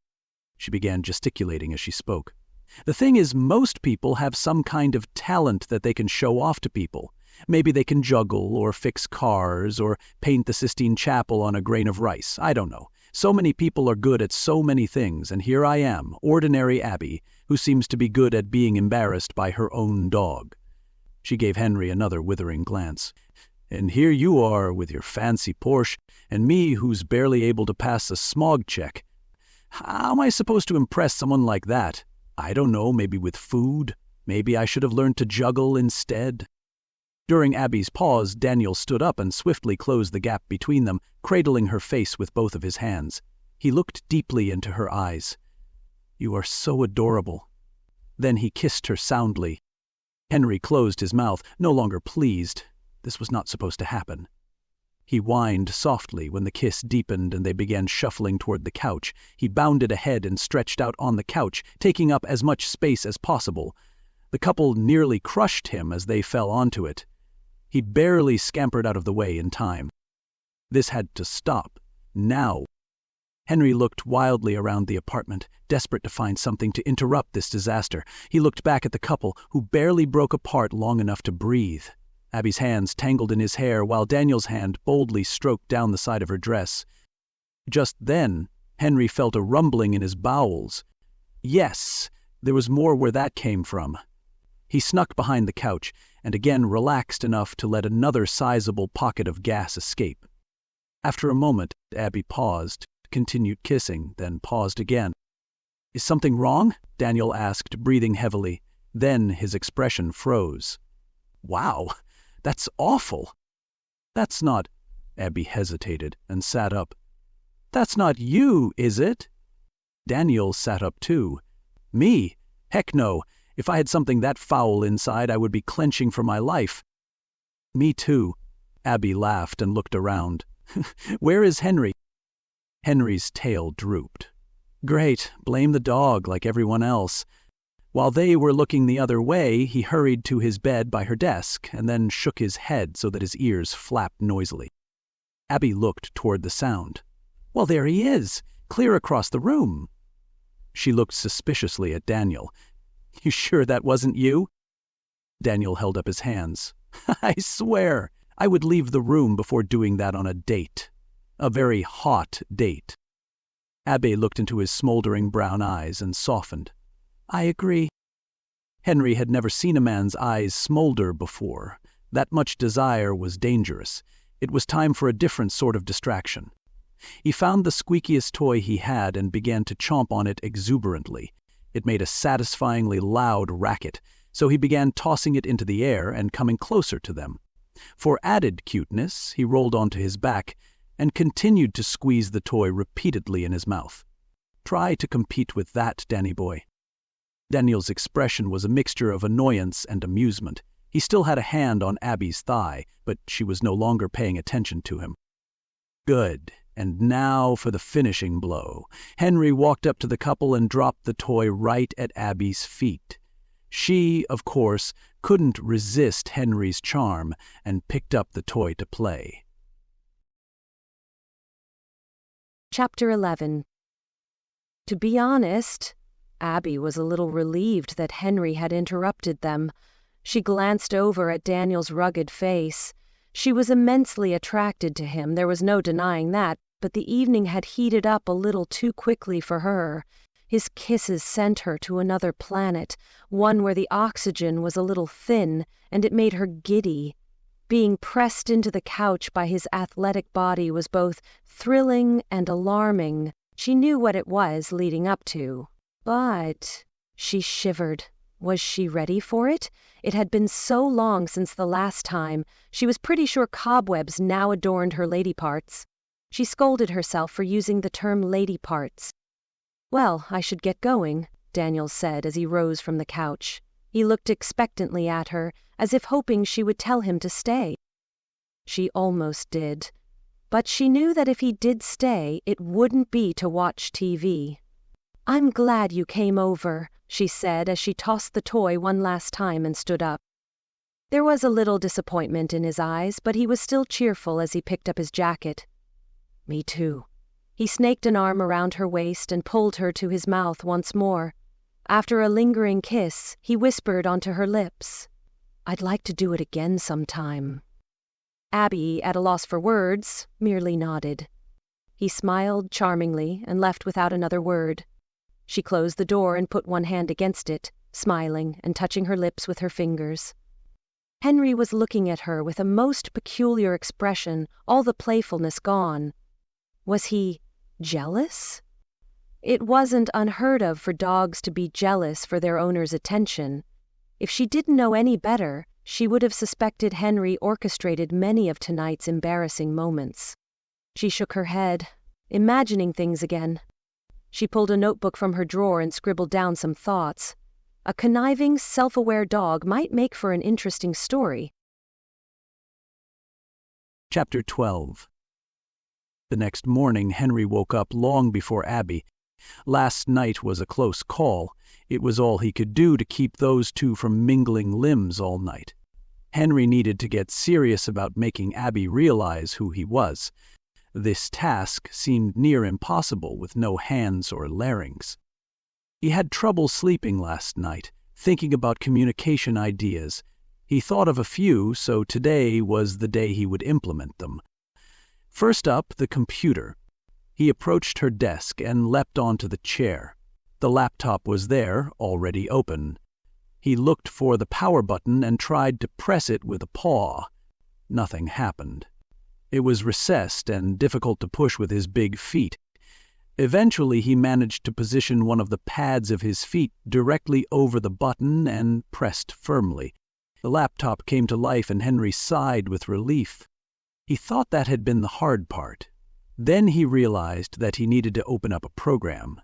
She began gesticulating as she spoke. The thing is, most people have some kind of talent that they can show off to people. Maybe they can juggle or fix cars or paint the Sistine Chapel on a grain of rice. I don't know. So many people are good at so many things, and here I am, ordinary Abby, who seems to be good at being embarrassed by her own dog. She gave Henry another withering glance. And here you are with your fancy Porsche, and me who's barely able to pass a smog check. How am I supposed to impress someone like that? I don't know, maybe with food? Maybe I should have learned to juggle instead? During Abby's pause, Daniel stood up and swiftly closed the gap between them, cradling her face with both of his hands. He looked deeply into her eyes. You are so adorable. Then he kissed her soundly. Henry closed his mouth, no longer pleased. This was not supposed to happen. He whined softly when the kiss deepened and they began shuffling toward the couch. He bounded ahead and stretched out on the couch, taking up as much space as possible. The couple nearly crushed him as they fell onto it. He barely scampered out of the way in time. This had to stop. Now. Henry looked wildly around the apartment, desperate to find something to interrupt this disaster. He looked back at the couple, who barely broke apart long enough to breathe. Abby's hands tangled in his hair, while Daniel's hand boldly stroked down the side of her dress. Just then, Henry felt a rumbling in his bowels. Yes, there was more where that came from. He snuck behind the couch, and again relaxed enough to let another sizable pocket of gas escape. After a moment, Abby paused, continued kissing, then paused again. Is something wrong? Daniel asked, breathing heavily. Then his expression froze. Wow, that's awful. That's not... Abby hesitated and sat up. That's not you, is it? Daniel sat up too. Me? Heck no. If I had something that foul inside, I would be clenching for my life. Me too. Abby laughed and looked around. Where is Henry? Henry's tail drooped. Great, blame the dog like everyone else. While they were looking the other way, he hurried to his bed by her desk and then shook his head so that his ears flapped noisily. Abby looked toward the sound. Well, there he is, clear across the room. She looked suspiciously at Daniel. You sure that wasn't you? Daniel held up his hands. I swear, I would leave the room before doing that on a date. A very hot date. Abby looked into his smoldering brown eyes and softened. I agree. Henry had never seen a man's eyes smolder before. That much desire was dangerous. It was time for a different sort of distraction. He found the squeakiest toy he had and began to chomp on it exuberantly. It made a satisfyingly loud racket, so he began tossing it into the air and coming closer to them. For added cuteness, he rolled onto his back and continued to squeeze the toy repeatedly in his mouth. Try to compete with that, Danny boy. Daniel's expression was a mixture of annoyance and amusement. He still had a hand on Abby's thigh, but she was no longer paying attention to him. Good. And now for the finishing blow. Henry walked up to the couple and dropped the toy right at Abby's feet. She, of course, couldn't resist Henry's charm and picked up the toy to play.
Chapter 11. To be honest, Abby was a little relieved that Henry had interrupted them. She glanced over at Daniel's rugged face. She was immensely attracted to him, there was no denying that, but the evening had heated up a little too quickly for her. His kisses sent her to another planet, one where the oxygen was a little thin, and it made her giddy. Being pressed into the couch by his athletic body was both thrilling and alarming. She knew what it was leading up to. But she shivered. Was she ready for it? It had been so long since the last time. She was pretty sure cobwebs now adorned her lady parts. She scolded herself for using the term lady parts. Well, I should get going, Daniel said as he rose from the couch. He looked expectantly at her, as if hoping she would tell him to stay. She almost did. But she knew that if he did stay, it wouldn't be to watch TV. I'm glad you came over, she said as she tossed the toy one last time and stood up. There was a little disappointment in his eyes, but he was still cheerful as he picked up his jacket. Me too. He snaked an arm around her waist and pulled her to his mouth once more. After a lingering kiss, he whispered onto her lips, "I'd like to do it again sometime." Abby, at a loss for words, merely nodded. He smiled charmingly and left without another word. She closed the door and put one hand against it, smiling and touching her lips with her fingers. Henry was looking at her with a most peculiar expression, all the playfulness gone. Was he jealous? It wasn't unheard of for dogs to be jealous for their owner's attention. If she didn't know any better, she would have suspected Henry orchestrated many of tonight's embarrassing moments. She shook her head, imagining things again. She pulled a notebook from her drawer and scribbled down some thoughts. A conniving, self-aware dog might make for an interesting story.
Chapter 12. The next morning, Henry woke up long before Abby. Last night was a close call. It was all he could do to keep those two from mingling limbs all night. Henry needed to get serious about making Abby realize who he was. This task seemed near impossible with no hands or larynx. He had trouble sleeping last night, thinking about communication ideas. He thought of a few, so today was the day he would implement them. First up, the computer. He approached her desk and leapt onto the chair. The laptop was there, already open. He looked for the power button and tried to press it with a paw. Nothing happened. It was recessed and difficult to push with his big feet. Eventually, he managed to position one of the pads of his feet directly over the button and pressed firmly. The laptop came to life and Henry sighed with relief. He thought that had been the hard part. Then he realized that he needed to open up a program.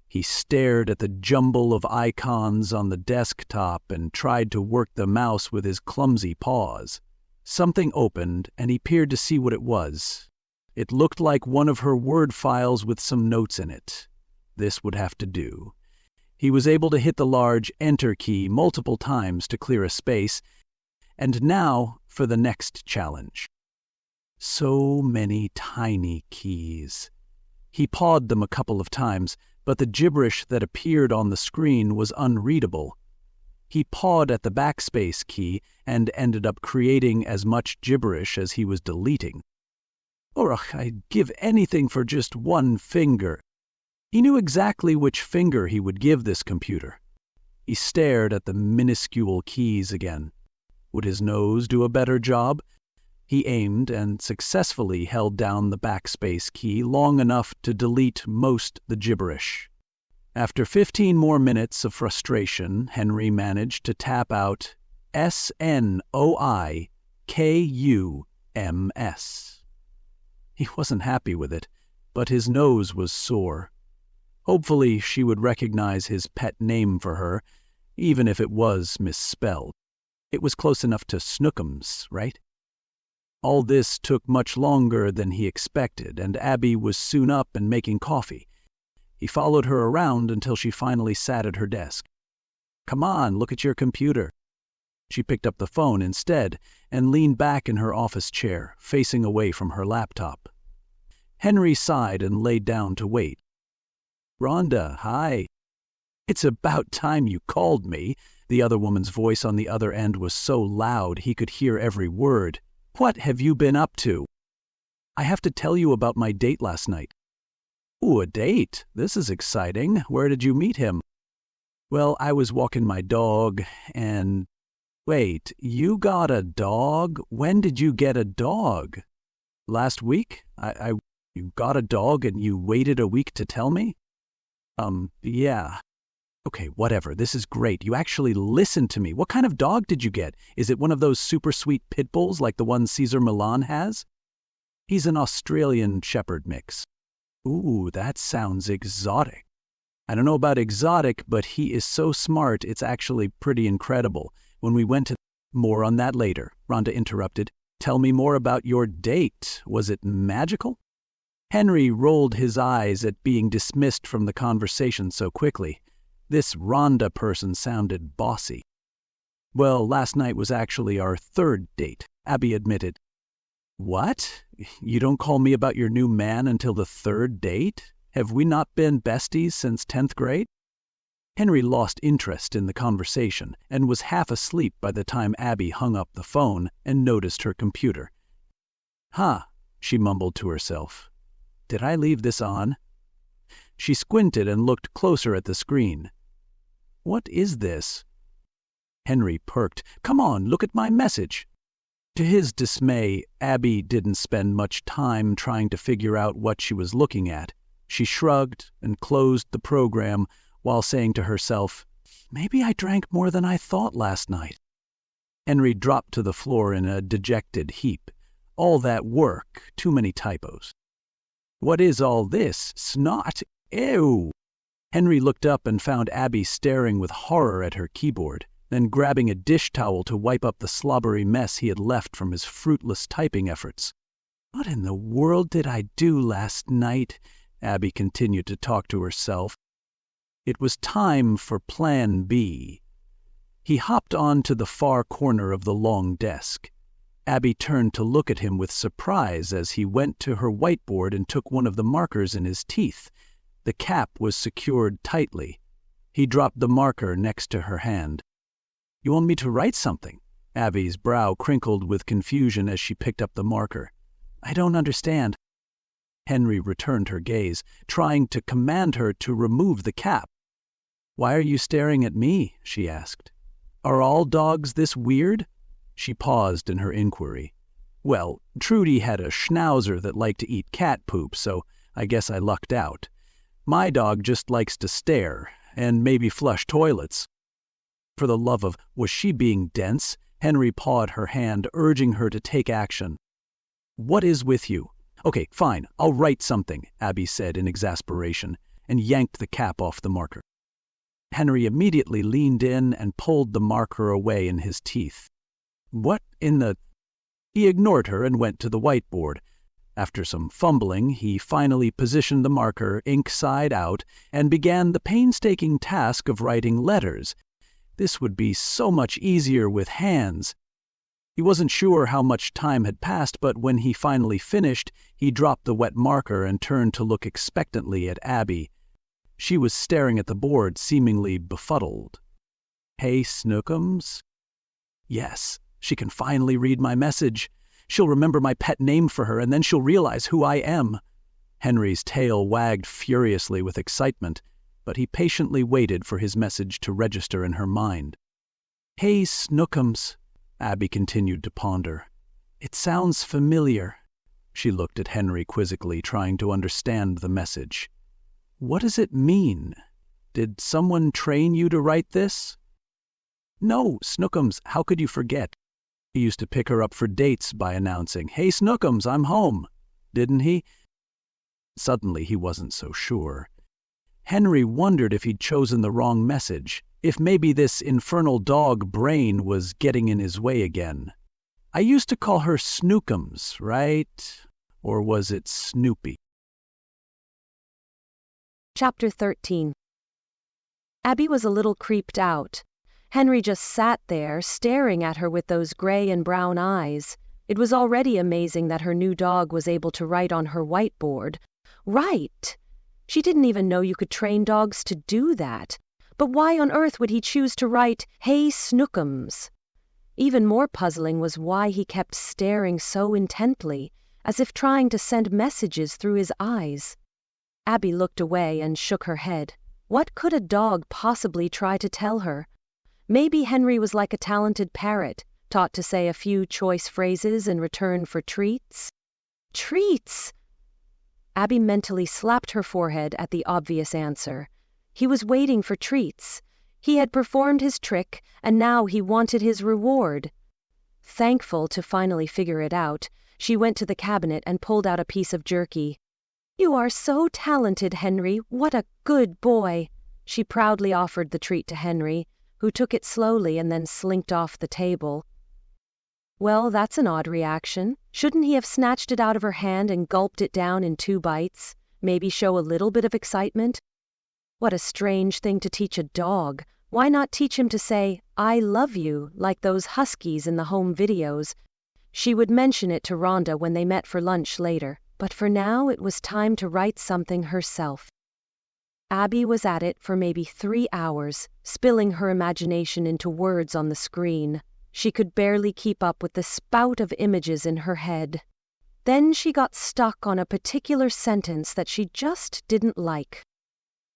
He stared at the jumble of icons on the desktop and tried to work the mouse with his clumsy paws. Something opened, and he peered to see what it was. It looked like one of her Word files with some notes in it. This would have to do. He was able to hit the large Enter key multiple times to clear a space, and now for the next challenge. So many tiny keys. He pawed them a couple of times, but the gibberish that appeared on the screen was unreadable. He pawed at the backspace key and ended up creating as much gibberish as he was deleting. Ugh, I'd give anything for just one finger. He knew exactly which finger he would give this computer. He stared at the minuscule keys again. Would his nose do a better job? He aimed and successfully held down the backspace key long enough to delete most the gibberish. After 15 more minutes of frustration, Henry managed to tap out SNOIKUMS. He wasn't happy with it, but his nose was sore. Hopefully she would recognize his pet name for her, even if it was misspelled. It was close enough to Snookums, right? All this took much longer than he expected, and Abby was soon up and making coffee. He followed her around until she finally sat at her desk. "Come on, look at your computer." She picked up the phone instead and leaned back in her office chair, facing away from her laptop. Henry sighed and laid down to wait. "Rhonda, hi." "It's about time you called me." The other woman's voice on the other end was so loud he could hear every word. "What have you been up to?" "I have to tell you about my date last night." "Ooh, a date? This is exciting. Where did you meet him?" "Well, I was walking my dog, and—" "Wait, you got a dog? When did you get a dog?" "Last week? You got a dog and you waited a week to tell me?" Yeah. "Okay, whatever. This is great. You actually listened to me. What kind of dog did you get? Is it one of those super sweet pit bulls like the one Cesar Millan has?" "He's an Australian Shepherd mix." "Ooh, that sounds exotic." "I don't know about exotic, but he is so smart it's actually pretty incredible. When we went to—" "More on that later," Rhonda interrupted. "Tell me more about your date. Was it magical?" Henry rolled his eyes at being dismissed from the conversation so quickly. This Rhonda person sounded bossy. "Well, last night was actually our third date," Abby admitted. "What? You don't call me about your new man until the third date? Have we not been besties since 10th grade?" Henry lost interest in the conversation and was half asleep by the time Abby hung up the phone and noticed her computer. "Huh," she mumbled to herself. "Did I leave this on?" She squinted and looked closer at the screen. "What is this?" Henry perked. "Come on, look at my message." To his dismay, Abby didn't spend much time trying to figure out what she was looking at. She shrugged and closed the program while saying to herself, "Maybe I drank more than I thought last night." Henry dropped to the floor in a dejected heap. All that work, too many typos. "What is all this? Snot? Ew!" Henry looked up and found Abby staring with horror at her keyboard, then grabbing a dish towel to wipe up the slobbery mess he had left from his fruitless typing efforts. "What in the world did I do last night?" Abby continued to talk to herself. It was time for Plan B. He hopped on to the far corner of the long desk. Abby turned to look at him with surprise as he went to her whiteboard and took one of the markers in his teeth. The cap was secured tightly. He dropped the marker next to her hand. "You want me to write something?" Abby's brow crinkled with confusion as she picked up the marker. "I don't understand." Henry returned her gaze, trying to command her to remove the cap. "Why are you staring at me?" she asked. "Are all dogs this weird?" She paused in her inquiry. "Well, Trudy had a schnauzer that liked to eat cat poop, so I guess I lucked out. My dog just likes to stare, and maybe flush toilets." For the love of, was she being dense? Henry pawed her hand, urging her to take action. "What is with you?" "Okay, fine, I'll write something," Abby said in exasperation, and yanked the cap off the marker. Henry immediately leaned in and pulled the marker away in his teeth. "What in the—" He ignored her and went to the whiteboard. After some fumbling, he finally positioned the marker ink side out and began the painstaking task of writing letters. This would be so much easier with hands. He wasn't sure how much time had passed, but when he finally finished, he dropped the wet marker and turned to look expectantly at Abby. She was staring at the board, seemingly befuddled. "Hey, Snookums?" "Yes, she can finally read my message. She'll remember my pet name for her, and then she'll realize who I am." Henry's tail wagged furiously with excitement, but he patiently waited for his message to register in her mind. "Hey, Snookums," Abby continued to ponder. "It sounds familiar." She looked at Henry quizzically, trying to understand the message. "What does it mean? Did someone train you to write this?" "No, Snookums, how could you forget? He used to pick her up for dates by announcing, 'Hey, Snookums, I'm home,' didn't he?" Suddenly he wasn't so sure. Henry wondered if he'd chosen the wrong message, if maybe this infernal dog brain was getting in his way again. "I used to call her Snookums, right? Or was it Snoopy?"
Chapter 13. Abby was a little creeped out. Henry just sat there, staring at her with those gray and brown eyes. It was already amazing that her new dog was able to write on her whiteboard. Write! She didn't even know you could train dogs to do that. But why on earth would he choose to write, "Hey, Snookums"? Even more puzzling was why he kept staring so intently, as if trying to send messages through his eyes. Abby looked away and shook her head. What could a dog possibly try to tell her? Maybe Henry was like a talented parrot, taught to say a few choice phrases in return for treats. Treats! Abby mentally slapped her forehead at the obvious answer. He was waiting for treats. He had performed his trick, and now he wanted his reward. Thankful to finally figure it out, she went to the cabinet and pulled out a piece of jerky. "You are so talented, Henry. What a good boy." She proudly offered the treat to Henry, who took it slowly and then slinked off the table. Well, that's an odd reaction. Shouldn't he have snatched it out of her hand and gulped it down in 2 bites? Maybe show a little bit of excitement? What a strange thing to teach a dog. Why not teach him to say, "I love you," like those huskies in the home videos? She would mention it to Rhonda when they met for lunch later, but for now it was time to write something herself. Abby was at it for maybe 3 hours, spilling her imagination into words on the screen. She could barely keep up with the spout of images in her head. Then she got stuck on a particular sentence that she just didn't like.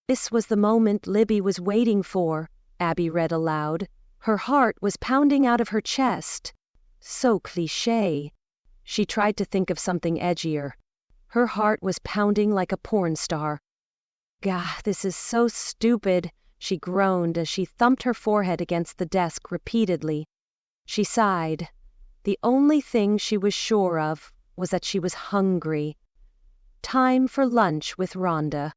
"This was the moment Libby was waiting for," Abby read aloud. Her heart was pounding out of her chest. So cliché. She tried to think of something edgier. Her heart was pounding like a porn star. "Gah, this is so stupid," she groaned as she thumped her forehead against the desk repeatedly. She sighed. The only thing she was sure of was that she was hungry. Time for lunch with Rhonda.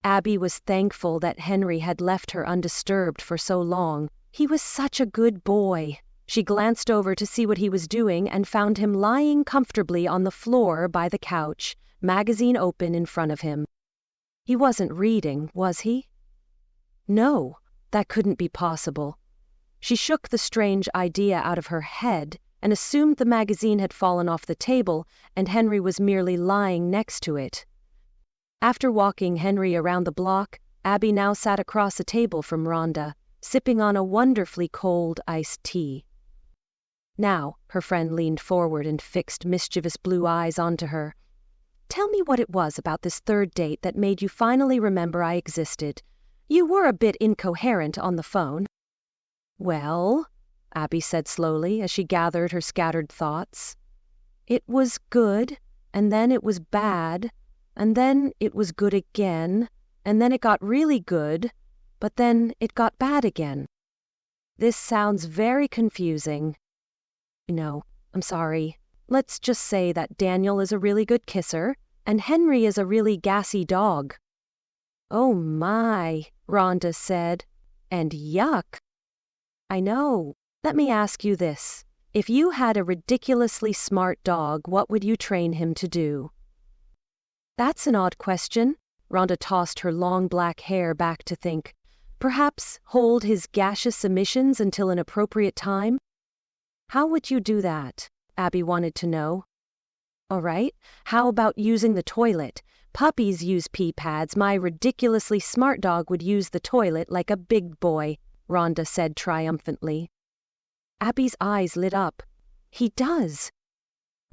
Abby was thankful that Henry had left her undisturbed for so long. He was such a good boy. She glanced over to see what he was doing and found him lying comfortably on the floor by the couch, magazine open in front of him. He wasn't reading, was he? No, that couldn't be possible. She shook the strange idea out of her head and assumed the magazine had fallen off the table and Henry was merely lying next to it. After walking Henry around the block, Abby now sat across a table from Rhonda, sipping on a wonderfully cold iced tea. "Now," her friend leaned forward and fixed mischievous blue eyes onto her. "Tell me what it was about this third date that made you finally remember I existed. You were a bit incoherent on the phone." "Well," Abby said slowly as she gathered her scattered thoughts. "It was good, and then it was bad, and then it was good again, and then it got really good, but then it got bad again. This sounds very confusing." "No, I'm sorry. Let's just say that Daniel is a really good kisser, and Henry is a really gassy dog." "Oh my," Rhonda said. "And yuck." "I know. Let me ask you this. If you had a ridiculously smart dog, what would you train him to do?" "That's an odd question." Rhonda tossed her long black hair back to think. "Perhaps hold his gaseous emissions until an appropriate time?" "How would you do that?" Abby wanted to know. "All right, how about using the toilet? Puppies use pee pads. My ridiculously smart dog would use the toilet like a big boy," Rhonda said triumphantly. Abby's eyes lit up. "He does."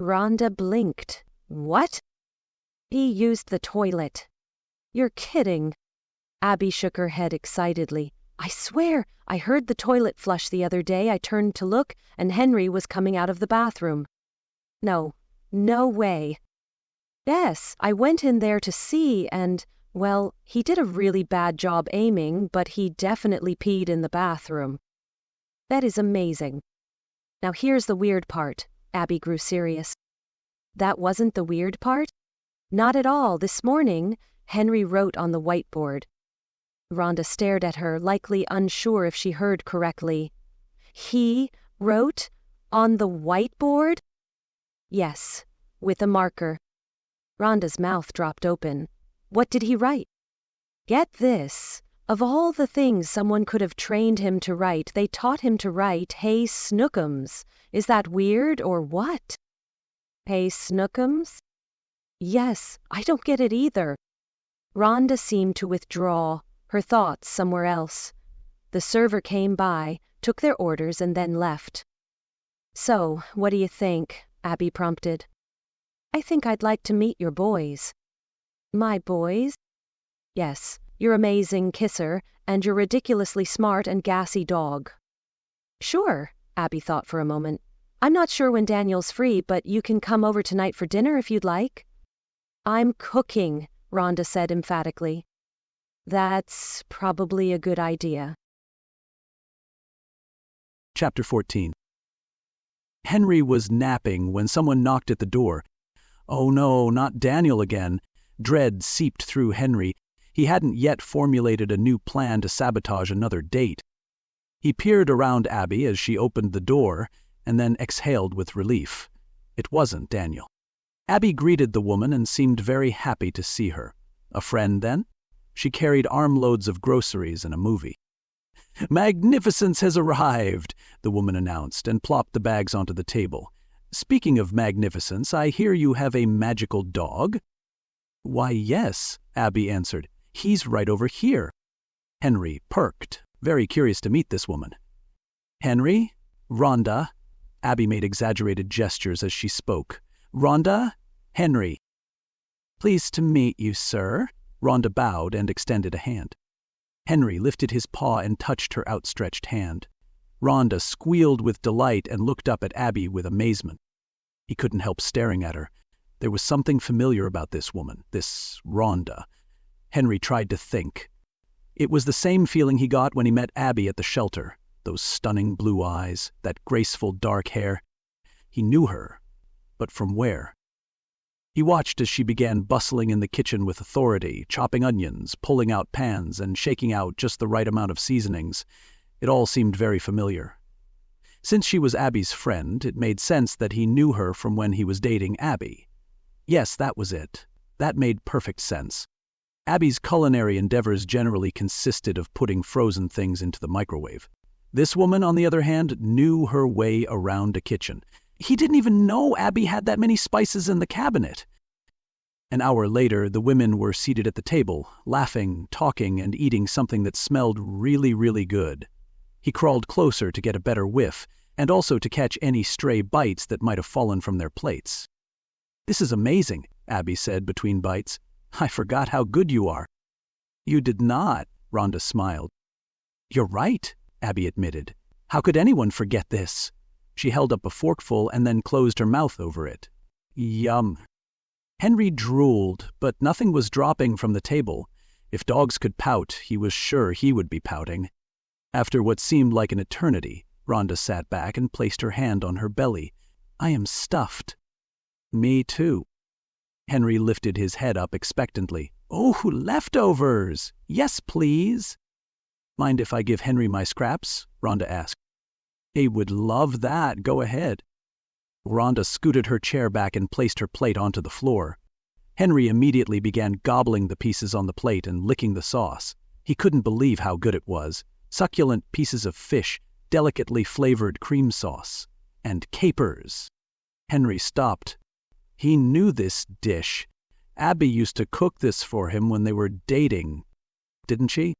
Rhonda blinked. "What?" "He used the toilet." "You're kidding." Abby shook her head excitedly. "I swear, I heard the toilet flush the other day. I turned to look, and Henry was coming out of the bathroom." "No way." "Yes, I went in there to see, and, well, he did a really bad job aiming, but he definitely peed in the bathroom." "That is amazing." "Now here's the weird part." Abby grew serious. "That wasn't the weird part?" "Not at all. This morning, Henry wrote on the whiteboard." Rhonda stared at her, likely unsure if she heard correctly. "He wrote on the whiteboard?" "Yes, with a marker." Rhonda's mouth dropped open. "What did he write?" "Get this. Of all the things someone could have trained him to write, they taught him to write, 'Hey Snookums.' Is that weird or what?" "Hey Snookums?" "Yes, I don't get it either." Rhonda seemed to withdraw, her thoughts somewhere else. The server came by, took their orders, and then left. "So, what do you think?" Abby prompted. "I think I'd like to meet your boys." "My boys?" "Yes, your amazing kisser, and your ridiculously smart and gassy dog." "Sure," Abby thought for a moment. "I'm not sure when Daniel's free, but you can come over tonight for dinner if you'd like." "I'm cooking," Rhonda said emphatically. "That's probably a good idea."
Chapter 14. Henry was napping when someone knocked at the door. Oh no, not Daniel again. Dread seeped through Henry. He hadn't yet formulated a new plan to sabotage another date. He peered around Abby as she opened the door, and then exhaled with relief. It wasn't Daniel. Abby greeted the woman and seemed very happy to see her. A friend, then? She carried armloads of groceries and a movie. "Magnificence has arrived," the woman announced, and plopped the bags onto the table. "Speaking of magnificence, I hear you have a magical dog?" "Why, yes," Abby answered. He's right over here. Henry perked, very curious to meet this woman. Henry? Rhonda? Abby made exaggerated gestures as she spoke. Rhonda? Henry. Pleased to meet you, sir. Rhonda bowed and extended a hand. Henry lifted his paw and touched her outstretched hand. Rhonda squealed with delight and looked up at Abby with amazement. He couldn't help staring at her. There was something familiar about this woman, this Rhonda. Henry tried to think. It was the same feeling he got when he met Abby at the shelter. Those stunning blue eyes, that graceful dark hair. He knew her, but from where? He watched as she began bustling in the kitchen with authority, chopping onions, pulling out pans, and shaking out just the right amount of seasonings. It all seemed very familiar. Since she was Abby's friend, it made sense that he knew her from when he was dating Abby. Yes, that was it. That made perfect sense. Abby's culinary endeavors generally consisted of putting frozen things into the microwave. This woman, on the other hand, knew her way around a kitchen. He didn't even know Abby had that many spices in the cabinet. An hour later, the women were seated at the table, laughing, talking, and eating something that smelled really, really good. He crawled closer to get a better whiff, and also to catch any stray bites that might have fallen from their plates. This is amazing, Abby said between bites. I forgot how good you are. You did not, Rhonda smiled. You're right, Abby admitted. How could anyone forget this? She held up a forkful and then closed her mouth over it. Yum. Henry drooled, but nothing was dropping from the table. If dogs could pout, he was sure he would be pouting. After what seemed like an eternity, Rhonda sat back and placed her hand on her belly. I am stuffed. Me too. Henry lifted his head up expectantly. Oh, leftovers! Yes, please. Mind if I give Henry my scraps? Rhonda asked. He would love that. Go ahead. Rhonda scooted her chair back and placed her plate onto the floor. Henry immediately began gobbling the pieces on the plate and licking the sauce. He couldn't believe how good it was. Succulent pieces of fish, delicately flavored cream sauce, and capers. Henry stopped. He knew this dish. Abby used to cook this for him when they were dating, didn't she?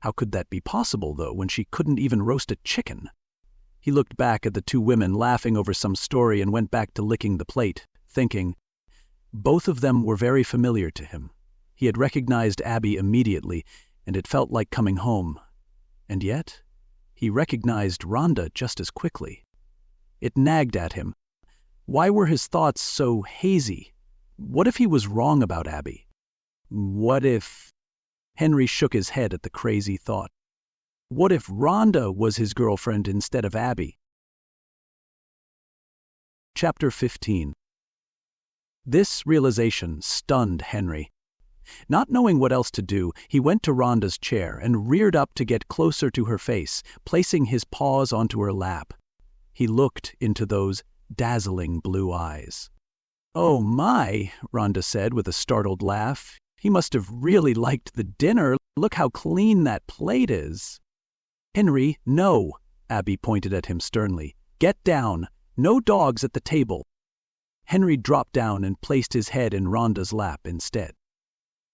How could that be possible, though, when she couldn't even roast a chicken? He looked back at the two women laughing over some story and went back to licking the plate, thinking. Both of them were very familiar to him. He had recognized Abby immediately, and it felt like coming home. And yet, he recognized Rhonda just as quickly. It nagged at him. Why were his thoughts so hazy? What if he was wrong about Abby? What if... Henry shook his head at the crazy thought. What if Rhonda was his girlfriend instead of Abby? Chapter 15. This realization stunned Henry. Not knowing what else to do, he went to Rhonda's chair and reared up to get closer to her face, placing his paws onto her lap. He looked into those dazzling blue eyes. Oh my, Rhonda said with a startled laugh. He must have really liked the dinner. Look how clean that plate is. Henry, no, Abby pointed at him sternly. Get down. No dogs at the table. Henry dropped down and placed his head in Rhonda's lap instead.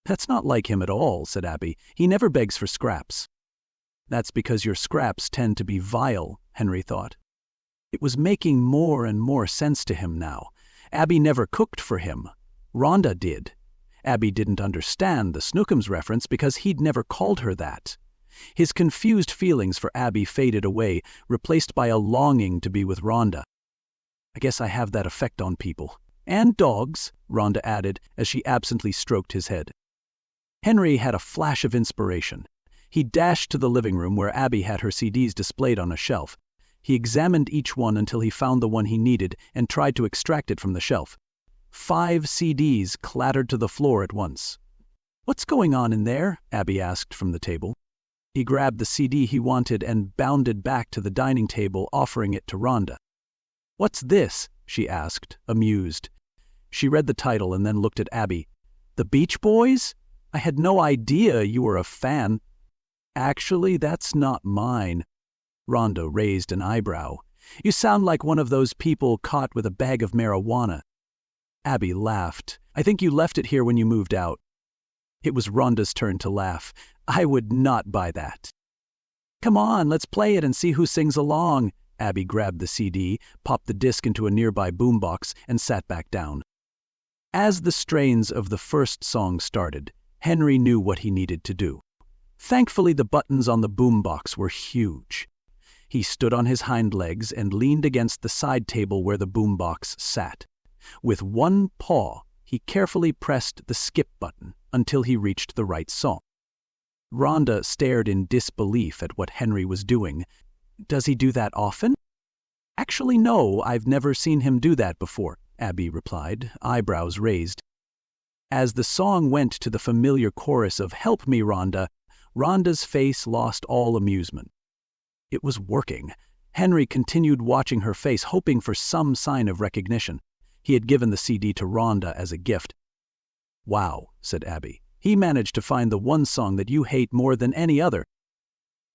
That's not like him at all, said Abby. He never begs for scraps. That's because your scraps tend to be vile, Henry thought. It was making more and more sense to him now. Abby never cooked for him. Rhonda did. Abby didn't understand the Snookums reference because he'd never called her that. His confused feelings for Abby faded away, replaced by a longing to be with Rhonda. I guess I have that effect on people. And dogs, Rhonda added as she absently stroked his head. Henry had a flash of inspiration. He dashed to the living room where Abby had her CDs displayed on a shelf. He examined each one until he found the one he needed and tried to extract it from the shelf. 5 CDs clattered to the floor at once. What's going on in there? Abby asked from the table. He grabbed the CD he wanted and bounded back to the dining table, offering it to Rhonda. What's this? She asked, amused. She read the title and then looked at Abby. The Beach Boys? I had no idea you were a fan. Actually, that's not mine. Rhonda raised an eyebrow. You sound like one of those people caught with a bag of marijuana. Abby laughed. I think you left it here when you moved out. It was Rhonda's turn to laugh. I would not buy that. Come on, let's play it and see who sings along. Abby grabbed the CD, popped the disc into a nearby boombox, and sat back down. As the strains of the first song started, Henry knew what he needed to do. Thankfully, the buttons on the boombox were huge. He stood on his hind legs and leaned against the side table where the boombox sat. With one paw, he carefully pressed the skip button until he reached the right song. Rhonda stared in disbelief at what Henry was doing. Does he do that often? Actually, no, I've never seen him do that before, Abby replied, eyebrows raised. As the song went to the familiar chorus of Help Me, Rhonda, Rhonda's face lost all amusement. It was working. Henry continued watching her face, hoping for some sign of recognition. He had given the CD to Rhonda as a gift. Wow, said Abby. He managed to find the one song that you hate more than any other.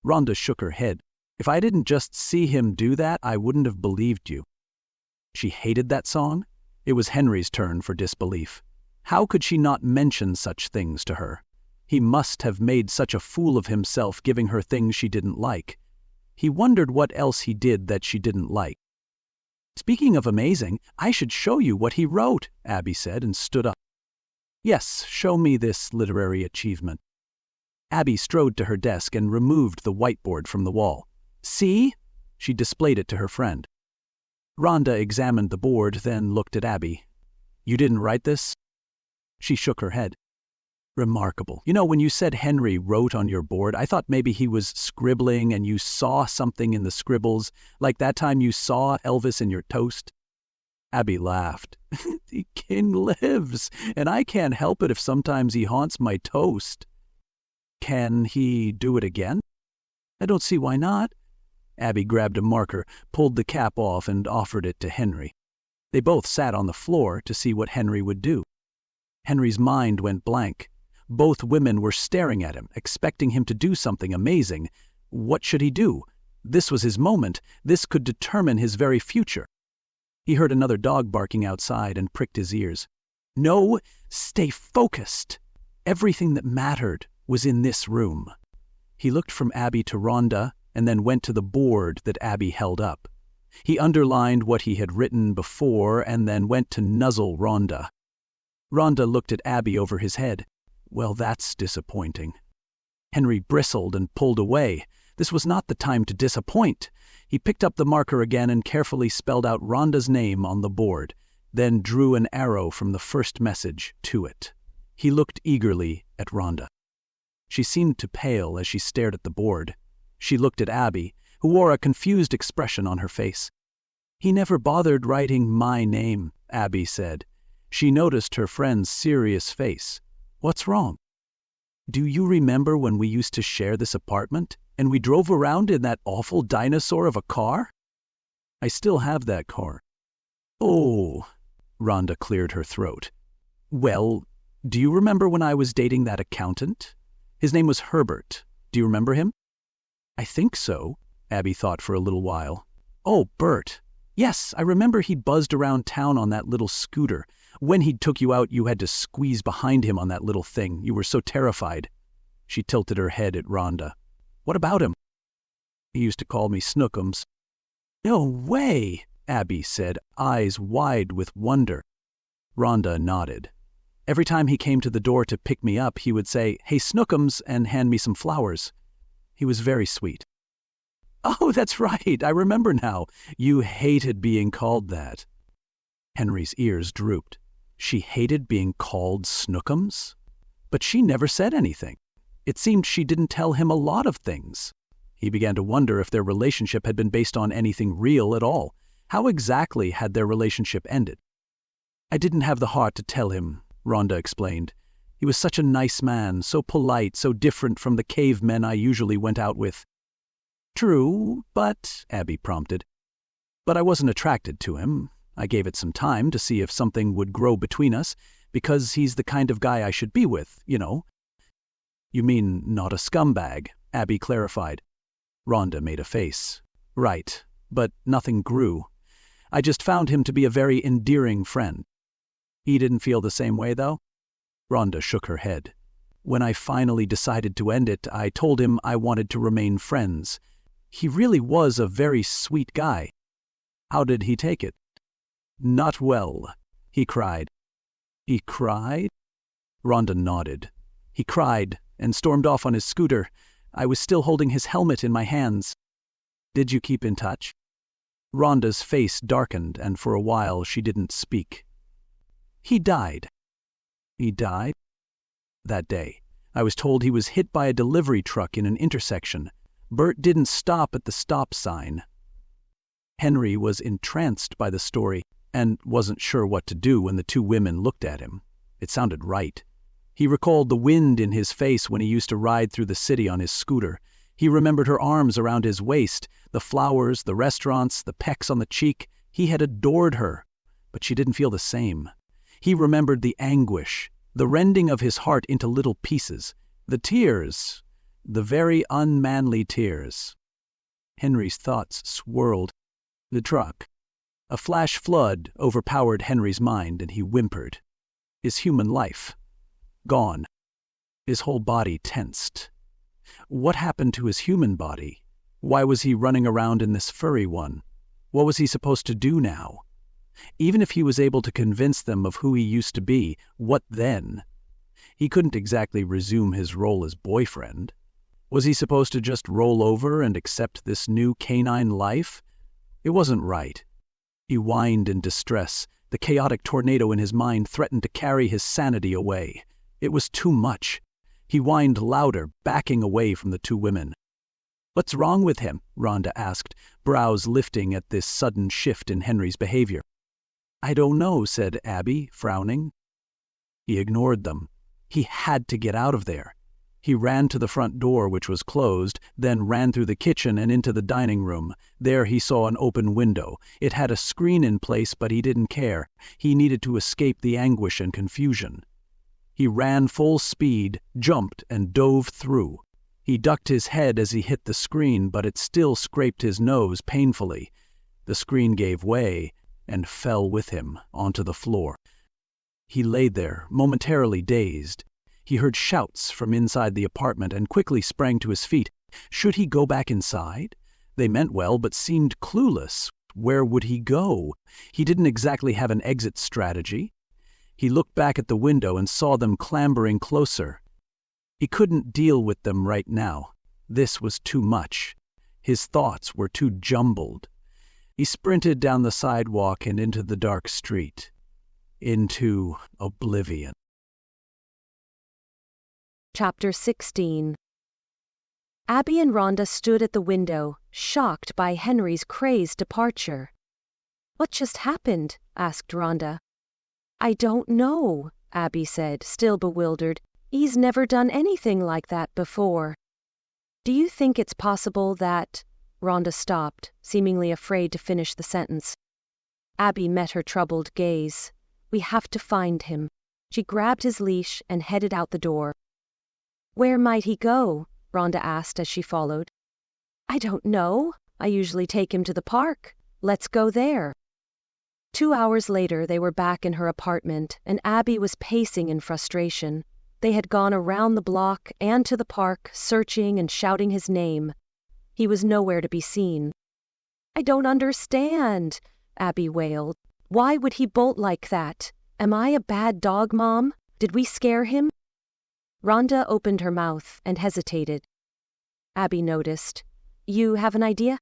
Rhonda shook her head. If I didn't just see him do that, I wouldn't have believed you. She hated that song? It was Henry's turn for disbelief. How could she not mention such things to her? He must have made such a fool of himself giving her things she didn't like. He wondered what else he did that she didn't like. Speaking of amazing, I should show you what he wrote, Abby said and stood up. Yes, show me this literary achievement. Abby strode to her desk and removed the whiteboard from the wall. See? She displayed it to her friend. Rhonda examined the board, then looked at Abby. You didn't write this? She shook her head. Remarkable. You know, when you said Henry wrote on your board, I thought maybe he was scribbling and you saw something in the scribbles, like that time you saw Elvis in your toast. Abby laughed. The king lives, and I can't help it if sometimes he haunts my toast. Can he do it again? I don't see why not. Abby grabbed a marker, pulled the cap off, and offered it to Henry. They both sat on the floor to see what Henry would do. Henry's mind went blank. Both women were staring at him, expecting him to do something amazing. What should he do? This was his moment. This could determine his very future. He heard another dog barking outside and pricked his ears. No, stay focused. Everything that mattered was in this room. He looked from Abby to Rhonda and then went to the board that Abby held up. He underlined what he had written before and then went to nuzzle Rhonda. Rhonda looked at Abby over his head. Well, that's disappointing. Henry bristled and pulled away. This was not the time to disappoint. He picked up the marker again and carefully spelled out Rhonda's name on the board, then drew an arrow from the first message to it. He looked eagerly at Rhonda. She seemed to pale as she stared at the board. She looked at Abby, who wore a confused expression on her face. He never bothered writing my name, Abby said. She noticed her friend's serious face. What's wrong? Do you remember when we used to share this apartment, and we drove around in that awful dinosaur of a car? I still have that car. Oh, Rhonda cleared her throat. Well, do you remember when I was dating that accountant? His name was Herbert. Do you remember him? I think so, Abby thought for a little while. Oh, Bert. Yes, I remember he buzzed around town on that little scooter. When he took you out, you had to squeeze behind him on that little thing. You were so terrified. She tilted her head at Rhonda. What about him? He used to call me Snookums. No way, Abby said, eyes wide with wonder. Rhonda nodded. Every time he came to the door to pick me up, he would say, Hey, Snookums, and hand me some flowers. He was very sweet. Oh, that's right. I remember now. You hated being called that. Henry's ears drooped. She hated being called Snookums? But she never said anything. It seemed she didn't tell him a lot of things. He began to wonder if their relationship had been based on anything real at all. How exactly had their relationship ended? I didn't have the heart to tell him, Rhonda explained. He was such a nice man, so polite, so different from the cavemen I usually went out with. True, but, Abby prompted. But I wasn't attracted to him. I gave it some time to see if something would grow between us, because he's the kind of guy I should be with, you know. You mean not a scumbag, Abby clarified. Rhonda made a face. Right, but nothing grew. I just found him to be a very endearing friend. He didn't feel the same way, though? Rhonda shook her head. When I finally decided to end it, I told him I wanted to remain friends. He really was a very sweet guy. How did he take it? Not well, he cried. He cried? Rhonda nodded. He cried and stormed off on his scooter. I was still holding his helmet in my hands. Did you keep in touch? Rhonda's face darkened, and for a while she didn't speak. He died. He died? That day, I was told he was hit by a delivery truck in an intersection. Bert didn't stop at the stop sign. Henry was entranced by the story and wasn't sure what to do when the two women looked at him. It sounded right. He recalled the wind in his face when he used to ride through the city on his scooter. He remembered her arms around his waist, the flowers, the restaurants, the pecks on the cheek. He had adored her, but she didn't feel the same. He remembered the anguish, the rending of his heart into little pieces, the tears, the very unmanly tears. Henry's thoughts swirled. The truck. A flash flood overpowered Henry's mind, and he whimpered. His human life. Gone. His whole body tensed. What happened to his human body? Why was he running around in this furry one? What was he supposed to do now? Even if he was able to convince them of who he used to be, what then? He couldn't exactly resume his role as boyfriend. Was he supposed to just roll over and accept this new canine life? It wasn't right. He whined in distress. The chaotic tornado in his mind threatened to carry his sanity away. It was too much. He whined louder, backing away from the two women. "What's wrong with him?" Rhonda asked, brows lifting at this sudden shift in Henry's behavior. "I don't know," said Abby, frowning. He ignored them. He had to get out of there. He ran to the front door, which was closed, then ran through the kitchen and into the dining room. There he saw an open window. It had a screen in place, but he didn't care. He needed to escape the anguish and confusion. He ran full speed, jumped, and dove through. He ducked his head as he hit the screen, but it still scraped his nose painfully. The screen gave way and fell with him onto the floor. He lay there, momentarily dazed. He heard shouts from inside the apartment and quickly sprang to his feet. Should he go back inside? They meant well, but seemed clueless. Where would he go? He didn't exactly have an exit strategy. He looked back at the window and saw them clambering closer. He couldn't deal with them right now. This was too much. His thoughts were too jumbled. He sprinted down the sidewalk and into the dark street. Into oblivion.
Chapter 16. Abby and Rhonda stood at the window, shocked by Henry's crazed departure. "What just happened?" asked Rhonda. "I don't know," Abby said, still bewildered. "He's never done anything like that before." "Do you think it's possible that—" Rhonda stopped, seemingly afraid to finish the sentence. Abby met her troubled gaze. "We have to find him." She grabbed his leash and headed out the door. "Where might he go?" Rhonda asked as she followed. "I don't know. I usually take him to the park. Let's go there." 2 hours later, they were back in her apartment, and Abby was pacing in frustration. They had gone around the block and to the park, searching and shouting his name. He was nowhere to be seen. "I don't understand," Abby wailed. "Why would he bolt like that? Am I a bad dog, Mom? Did we scare him?" Rhonda opened her mouth and hesitated. Abby noticed. "You have an idea?"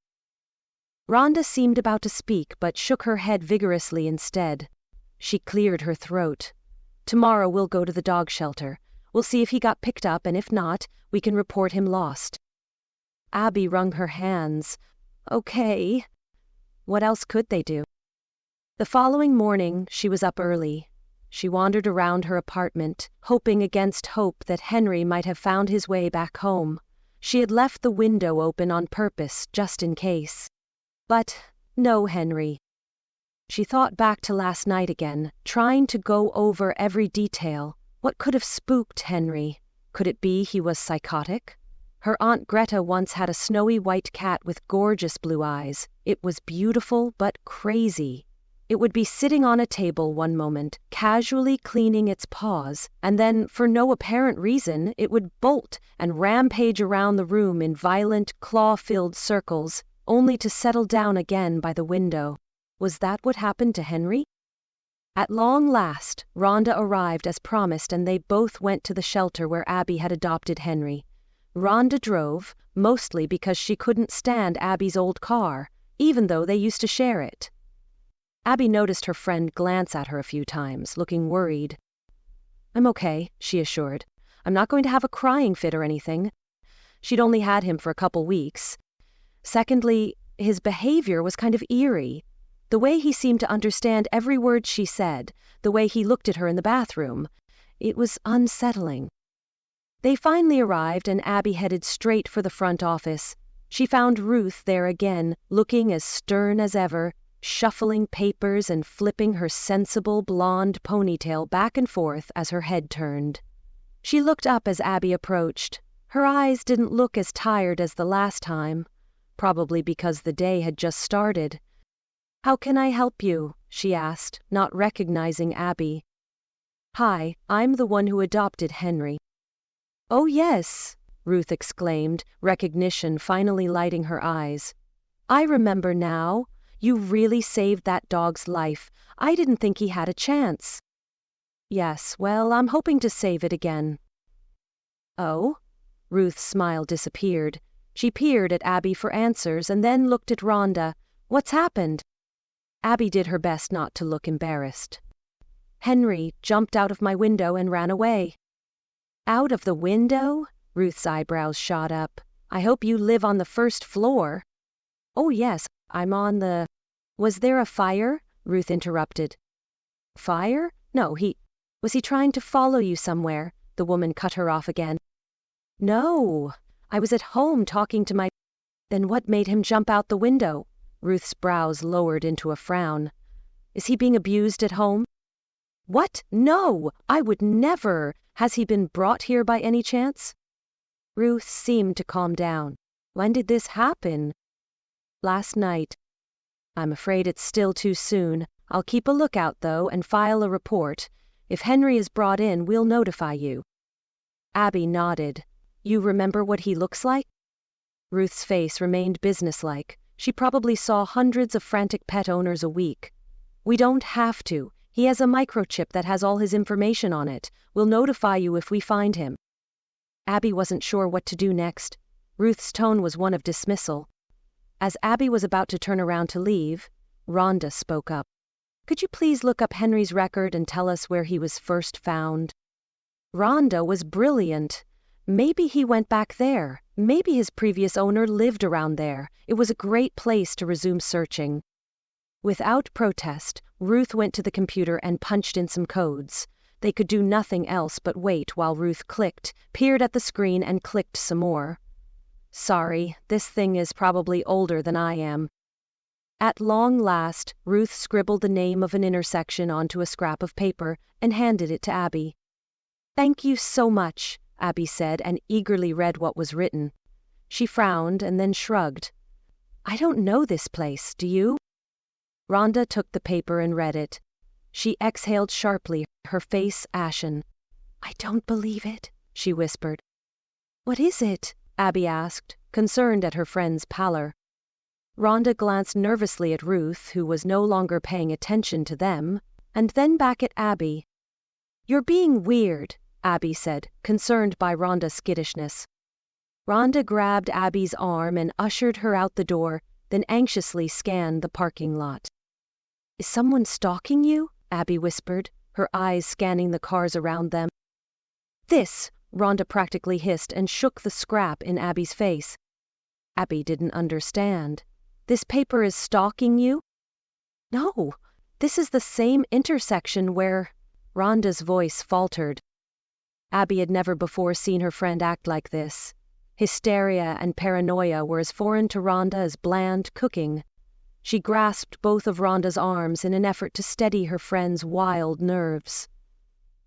Rhonda seemed about to speak, but shook her head vigorously instead. She cleared her throat. "Tomorrow we'll go to the dog shelter. We'll see if he got picked up, and if not, we can report him lost." Abby wrung her hands. "Okay." What else could they do? The following morning, she was up early. She wandered around her apartment, hoping against hope that Henry might have found his way back home. She had left the window open on purpose, just in case. But no Henry. She thought back to last night again, trying to go over every detail. What could have spooked Henry? Could it be he was psychotic? Her Aunt Greta once had a snowy white cat with gorgeous blue eyes. It was beautiful but crazy. It would be sitting on a table one moment, casually cleaning its paws, and then, for no apparent reason, it would bolt and rampage around the room in violent, claw-filled circles, only to settle down again by the window. Was that what happened to Henry? At long last, Rhonda arrived as promised, and they both went to the shelter where Abby had adopted Henry. Rhonda drove, mostly because she couldn't stand Abby's old car, even though they used to share it. Abby noticed her friend glance at her a few times, looking worried. "I'm okay," she assured. "I'm not going to have a crying fit or anything." She'd only had him for a couple weeks. Secondly, his behavior was kind of eerie. The way he seemed to understand every word she said, the way he looked at her in the bathroom, it was unsettling. They finally arrived, and Abby headed straight for the front office. She found Ruth there again, looking as stern as ever, shuffling papers and flipping her sensible blonde ponytail back and forth as her head turned. She looked up as Abby approached. Her eyes didn't look as tired as the last time, probably because the day had just started. "How can I help you?" she asked, not recognizing Abby. "Hi, I'm the one who adopted Henry." "Oh yes," Ruth exclaimed, recognition finally lighting her eyes. "I remember now. You really saved that dog's life. I didn't think he had a chance." "Yes, well, I'm hoping to save it again." "Oh?" Ruth's smile disappeared. She peered at Abby for answers and then looked at Rhonda. "What's happened?" Abby did her best not to look embarrassed. "Henry jumped out of my window and ran away." "Out of the window?" Ruth's eyebrows shot up. "I hope you live on the first floor." "Oh yes, I'm on the—" "Was there a fire?" Ruth interrupted. "Fire? No, Was he trying to follow you somewhere?" The woman cut her off again. "No, I was at home talking to my—" "Then what made him jump out the window?" Ruth's brows lowered into a frown. "Is he being abused at home?" "What? No, I would never. Has he been brought here by any chance?" Ruth seemed to calm down. "When did this happen?" "Last night." "I'm afraid it's still too soon. I'll keep a lookout, though, and file a report. If Henry is brought in, we'll notify you." Abby nodded. "You remember what he looks like?" Ruth's face remained businesslike. She probably saw hundreds of frantic pet owners a week. "We don't have to. He has a microchip that has all his information on it. We'll notify you if we find him." Abby wasn't sure what to do next. Ruth's tone was one of dismissal. As Abby was about to turn around to leave, Rhonda spoke up. "Could you please look up Henry's record and tell us where he was first found?" Rhonda was brilliant. Maybe he went back there. Maybe his previous owner lived around there. It was a great place to resume searching. Without protest, Ruth went to the computer and punched in some codes. They could do nothing else but wait while Ruth clicked, peered at the screen, and clicked some more. "Sorry, this thing is probably older than I am." At long last, Ruth scribbled the name of an intersection onto a scrap of paper and handed it to Abby. "Thank you so much," Abby said, and eagerly read what was written. She frowned and then shrugged. "I don't know this place, do you?" Rhonda took the paper and read it. She exhaled sharply, her face ashen. "I don't believe it," she whispered. "What is it?" Abby asked, concerned at her friend's pallor. Rhonda glanced nervously at Ruth, who was no longer paying attention to them, and then back at Abby. "You're being weird," Abby said, concerned by Rhonda's skittishness. Rhonda grabbed Abby's arm and ushered her out the door, then anxiously scanned the parking lot. "Is someone stalking you?" Abby whispered, her eyes scanning the cars around them. "This," Rhonda practically hissed and shook the scrap in Abby's face. Abby didn't understand. "This paper is stalking you?" "No, this is the same intersection where—" Rhonda's voice faltered. Abby had never before seen her friend act like this. Hysteria and paranoia were as foreign to Rhonda as bland cooking. She grasped both of Rhonda's arms in an effort to steady her friend's wild nerves.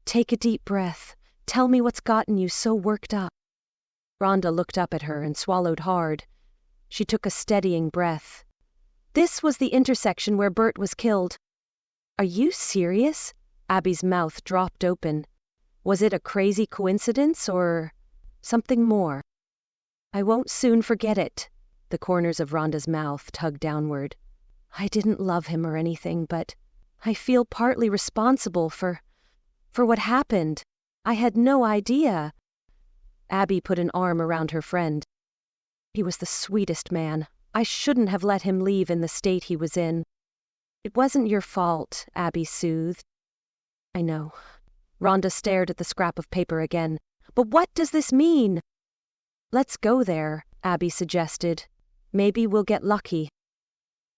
"Take a deep breath. Tell me what's gotten you so worked up." Rhonda looked up at her and swallowed hard. She took a steadying breath. "This was the intersection where Bert was killed." Are you serious? Abby's mouth dropped open. Was it a crazy coincidence or something more? I won't soon forget it. The corners of Rhonda's mouth tugged downward. I didn't love him or anything, but I feel partly responsible for what happened. I had no idea. Abby put an arm around her friend. He was the sweetest man. I shouldn't have let him leave in the state he was in. It wasn't your fault, Abby soothed. I know. Rhonda stared at the scrap of paper again. But what does this mean? Let's go there, Abby suggested. Maybe we'll get lucky.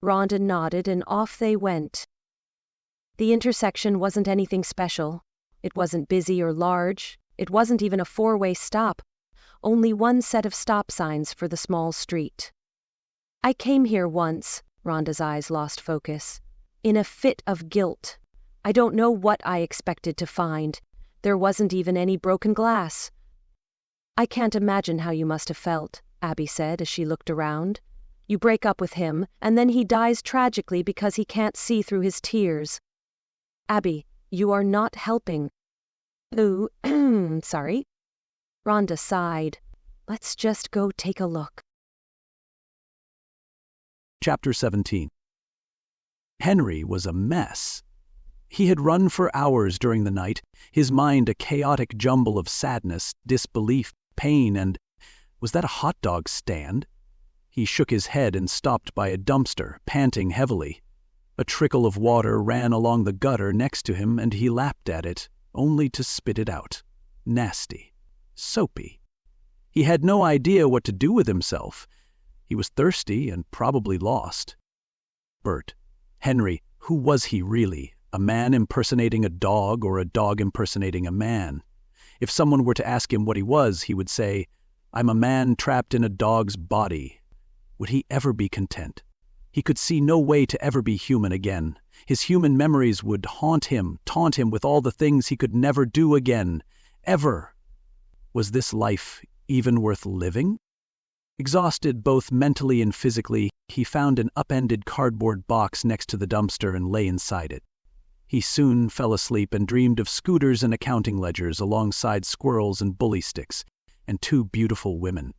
Rhonda nodded and off they went. The intersection wasn't anything special. It wasn't busy or large. It wasn't even a four-way stop. Only one set of stop signs for the small street. I came here once, Rhonda's eyes lost focus, in a fit of guilt. I don't know what I expected to find. There wasn't even any broken glass. I can't imagine how you must have felt, Abby said as she looked around. You break up with him, and then he dies tragically because he can't see through his tears. Abby, you are not helping. Ooh, sorry. Rhonda sighed. Let's just go take a look.
Chapter 17. Henry was a mess. He had run for hours during the night, his mind a chaotic jumble of sadness, disbelief, pain, and was that a hot dog stand? He shook his head and stopped by a dumpster, panting heavily. A trickle of water ran along the gutter next to him, and he lapped at it, only to spit it out. Nasty. Soapy. He had no idea what to do with himself. He was thirsty and probably lost. Bert. Henry, who was he really? A man impersonating a dog or a dog impersonating a man? If someone were to ask him what he was, he would say, I'm a man trapped in a dog's body. Would he ever be content? He could see no way to ever be human again. His human memories would haunt him, taunt him with all the things he could never do again. Ever. Was this life even worth living? Exhausted both mentally and physically, he found an upended cardboard box next to the dumpster and lay inside it. He soon fell asleep and dreamed of scooters and accounting ledgers alongside squirrels and bully sticks, and two beautiful women.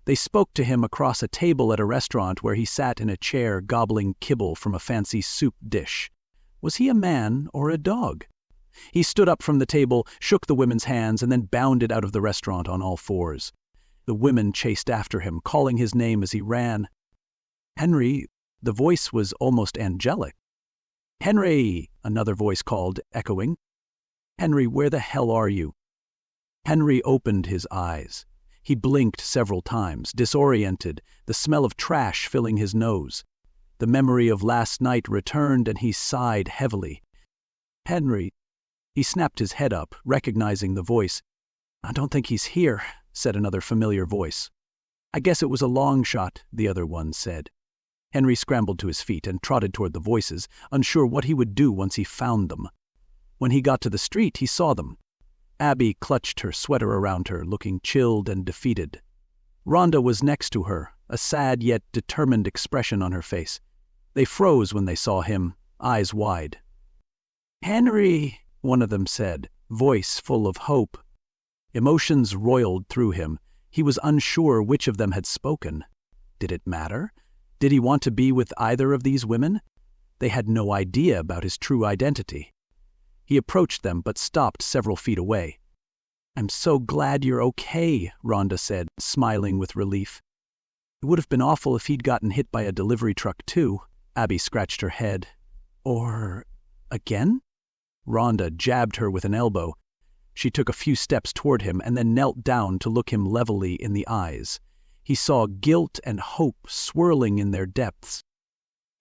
They spoke to him across a table at a restaurant where he sat in a chair gobbling kibble from a fancy soup dish. Was he a man or a dog? He stood up from the table, shook the women's hands, and then bounded out of the restaurant on all fours. The women chased after him, calling his name as he ran. Henry, the voice was almost angelic. Henry, another voice called, echoing. Henry, where the hell are you? Henry opened his eyes. He blinked several times, disoriented, the smell of trash filling his nose. The memory of last night returned and he sighed heavily. Henry. He snapped his head up, recognizing the voice. I don't think he's here, said another familiar voice. I guess it was a long shot, the other one said. Henry scrambled to his feet and trotted toward the voices, unsure what he would do once he found them. When he got to the street, he saw them. Abby clutched her sweater around her, looking chilled and defeated. Rhonda was next to her, a sad yet determined expression on her face. They froze when they saw him, eyes wide. Henry, one of them said, voice full of hope. Emotions roiled through him. He was unsure which of them had spoken. Did it matter? Did he want to be with either of these women? They had no idea about his true identity. He approached them but stopped several feet away. I'm so glad you're okay, Rhonda said, smiling with relief. It would have been awful if he'd gotten hit by a delivery truck too. Abby scratched her head. Or again? Rhonda jabbed her with an elbow. She took a few steps toward him and then knelt down to look him levelly in the eyes. He saw guilt and hope swirling in their depths.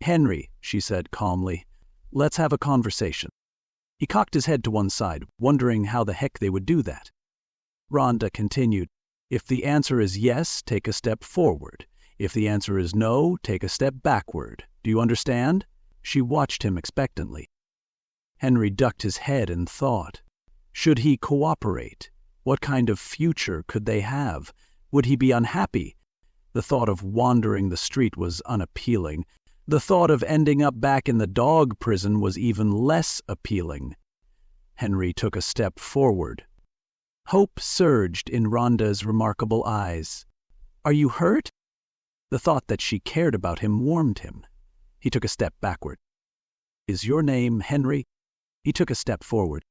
Henry, she said calmly, let's have a conversation. He cocked his head to one side, wondering how the heck they would do that. Rhonda continued, if the answer is yes, take a step forward. If the answer is no, take a step backward. Do you understand? She watched him expectantly. Henry ducked his head and thought. Should he cooperate? What kind of future could they have? Would he be unhappy? The thought of wandering the street was unappealing. The thought of ending up back in the dog prison was even less appealing. Henry took a step forward. Hope surged in Rhonda's remarkable eyes. "Are you hurt?" The thought that she cared about him warmed him. He took a step backward. "Is your name Henry?" He took a step forward.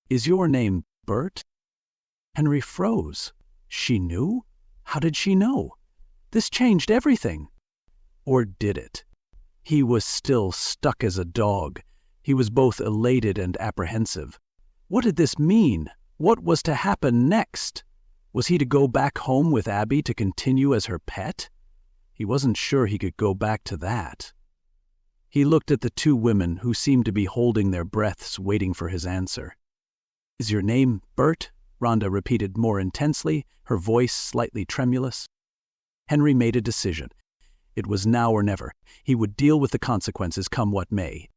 "Is your name Bert?" Henry froze. She knew? How did she know? This changed everything. Or did it? He was still stuck as a dog. He was both elated and apprehensive. What did this mean? What was to happen next? Was he to go back home with Abby to continue as her pet? He wasn't sure he could go back to that. He looked at the two women who seemed to be holding their breaths, waiting for his answer. "Is your name Bert?" Rhonda repeated more intensely, her voice slightly tremulous. Henry made a decision. It was now or never. He would deal with the consequences, come what may.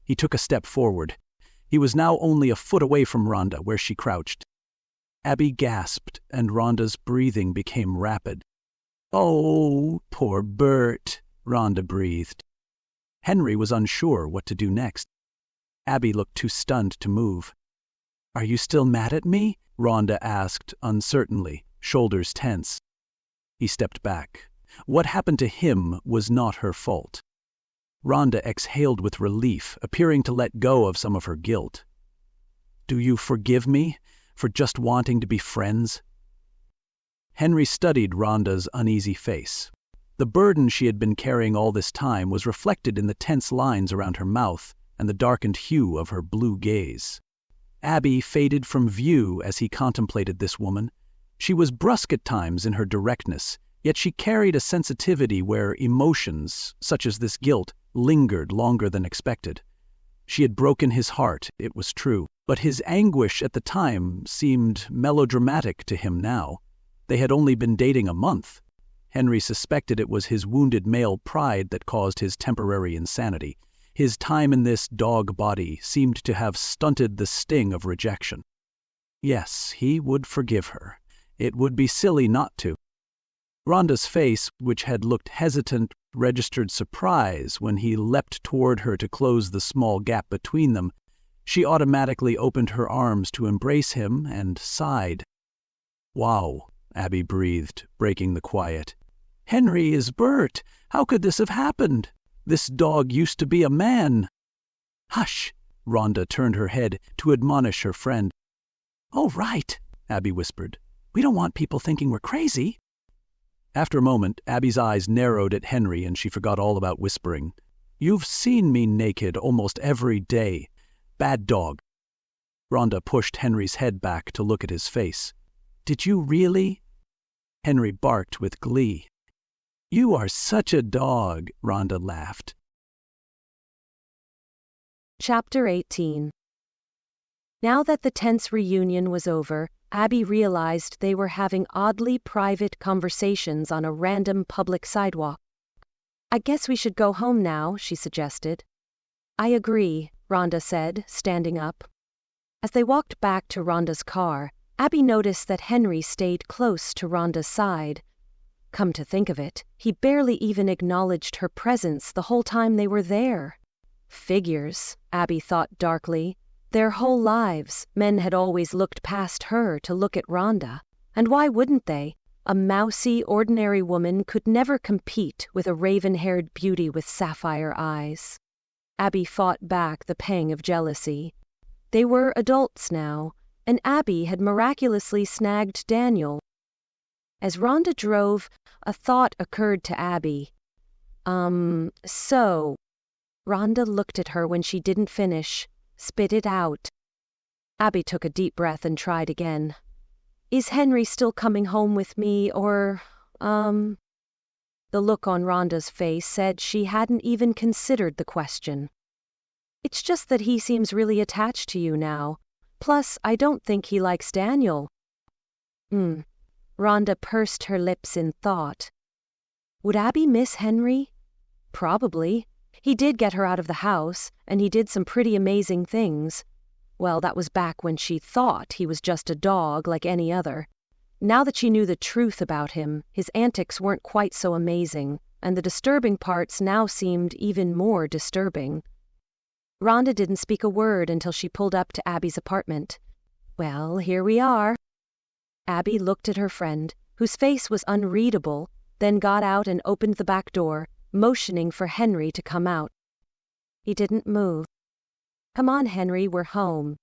He took a step forward. He was now only a foot away from Rhonda, where she crouched. Abby gasped, and Rhonda's breathing became rapid. "Oh, poor Bert," Rhonda breathed. Henry was unsure what to do next. Abby looked too stunned to move. "Are you still mad at me?" Rhonda asked uncertainly, shoulders tense. He stepped back. What happened to him was not her fault. Rhonda exhaled with relief, appearing to let go of some of her guilt. "Do you forgive me for just wanting to be friends?" Henry studied Rhonda's uneasy face. The burden she had been carrying all this time was reflected in the tense lines around her mouth and the darkened hue of her blue gaze. Abby faded from view as he contemplated this woman. She was brusque at times in her directness, yet she carried a sensitivity where emotions, such as this guilt, lingered longer than expected. She had broken his heart, it was true, but his anguish at the time seemed melodramatic to him now. They had only been dating a month. Henry suspected it was his wounded male pride that caused his temporary insanity. His time in this dog body seemed to have stunted the sting of rejection. Yes, he would forgive her. It would be silly not to. Rhonda's face, which had looked hesitant, registered surprise when he leapt toward her to close the small gap between them. She automatically opened her arms to embrace him and sighed. "Wow," Abby breathed, breaking the quiet. "Henry is Bert. How could this have happened? This dog used to be a man." "Hush!" Rhonda turned her head to admonish her friend. "Oh, right," Abby whispered. "We don't want people thinking we're crazy." After a moment, Abby's eyes narrowed at Henry and she forgot all about whispering. "You've seen me naked almost every day. Bad dog." Rhonda pushed Henry's head back to look at his face. "Did you really?" Henry barked with glee. "You are such a dog," Rhonda laughed.
Chapter 18. Now that the tense reunion was over, Abby realized they were having oddly private conversations on a random public sidewalk. "I guess we should go home now," she suggested. "I agree," Rhonda said, standing up. As they walked back to Rhonda's car, Abby noticed that Henry stayed close to Rhonda's side. Come to think of it, he barely even acknowledged her presence the whole time they were there. Figures, Abby thought darkly. Their whole lives, men had always looked past her to look at Rhonda. And why wouldn't they? A mousy, ordinary woman could never compete with a raven-haired beauty with sapphire eyes. Abby fought back the pang of jealousy. They were adults now, and Abby had miraculously snagged Daniel. As Rhonda drove, a thought occurred to Abby. So... Rhonda looked at her when she didn't finish. Spit it out. Abby took a deep breath and tried again. "Is Henry still coming home with me, or, The look on Rhonda's face said she hadn't even considered the question. "It's just that he seems really attached to you now. Plus, I don't think he likes Daniel." Rhonda pursed her lips in thought. Would Abby miss Henry? Probably. He did get her out of the house, and he did some pretty amazing things. Well, that was back when she thought he was just a dog like any other. Now that she knew the truth about him, his antics weren't quite so amazing, and the disturbing parts now seemed even more disturbing. Rhonda didn't speak a word until she pulled up to Abby's apartment. "Well, here we are." Abby looked at her friend, whose face was unreadable, then got out and opened the back door, motioning for Henry to come out. He didn't move. "Come on, Henry, we're home."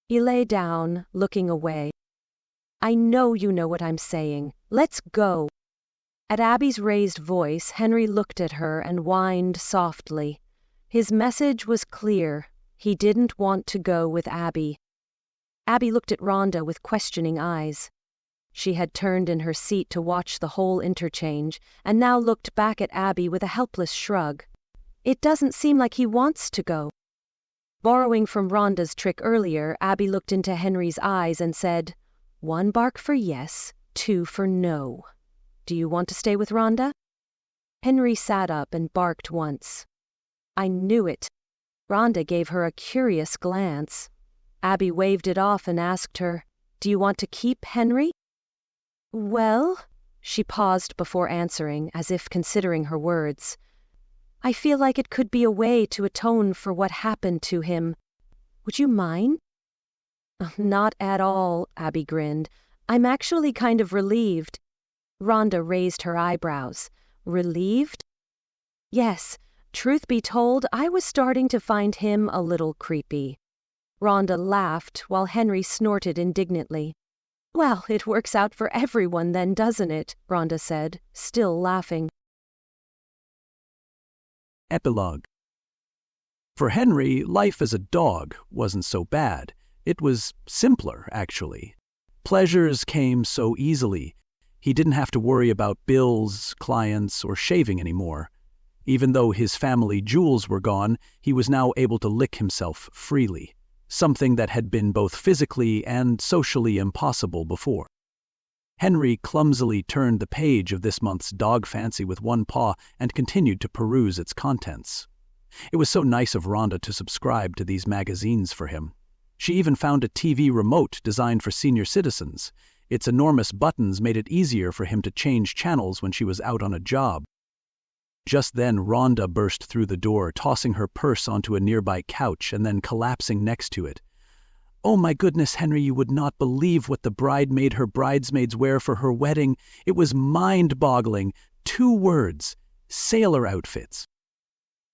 He lay down, looking away. "I know you know what I'm saying. Let's go." At Abby's raised voice, Henry looked at her and whined softly. His message was clear. He didn't want to go with Abby. Abby looked at Rhonda with questioning eyes. She had turned in her seat to watch the whole interchange, and now looked back at Abby with a helpless shrug. "It doesn't seem like he wants to go." Borrowing from Rhonda's trick earlier, Abby looked into Henry's eyes and said, "1 bark for yes, 2 for no. Do you want to stay with Rhonda?" Henry sat up and barked once. "I knew it." Rhonda gave her a curious glance. Abby waved it off and asked her, "Do you want to keep Henry?" "Well," she paused before answering, as if considering her words. "I feel like it could be a way to atone for what happened to him. Would you mind?" "Not at all," Abby grinned. "I'm actually kind of relieved." Rhonda raised her eyebrows. "Relieved?" "Yes. Truth be told, I was starting to find him a little creepy." Rhonda laughed while Henry snorted indignantly. "Well, it works out for everyone then, doesn't it?" Rhonda said, still laughing.
Epilogue. For Henry, life as a dog wasn't so bad. It was simpler, actually. Pleasures came so easily. He didn't have to worry about bills, clients, or shaving anymore. Even though his family jewels were gone, he was now able to lick himself freely, something that had been both physically and socially impossible before. Henry clumsily turned the page of this month's dog fancy with one paw and continued to peruse its contents. It was so nice of Rhonda to subscribe to these magazines for him. She even found a TV remote designed for senior citizens. Its enormous buttons made it easier for him to change channels when she was out on a job. Just then, Rhonda burst through the door, tossing her purse onto a nearby couch and then collapsing next to it. "Oh my goodness, Henry, you would not believe what the bride made her bridesmaids wear for her wedding. It was mind-boggling. 2 words. Sailor outfits."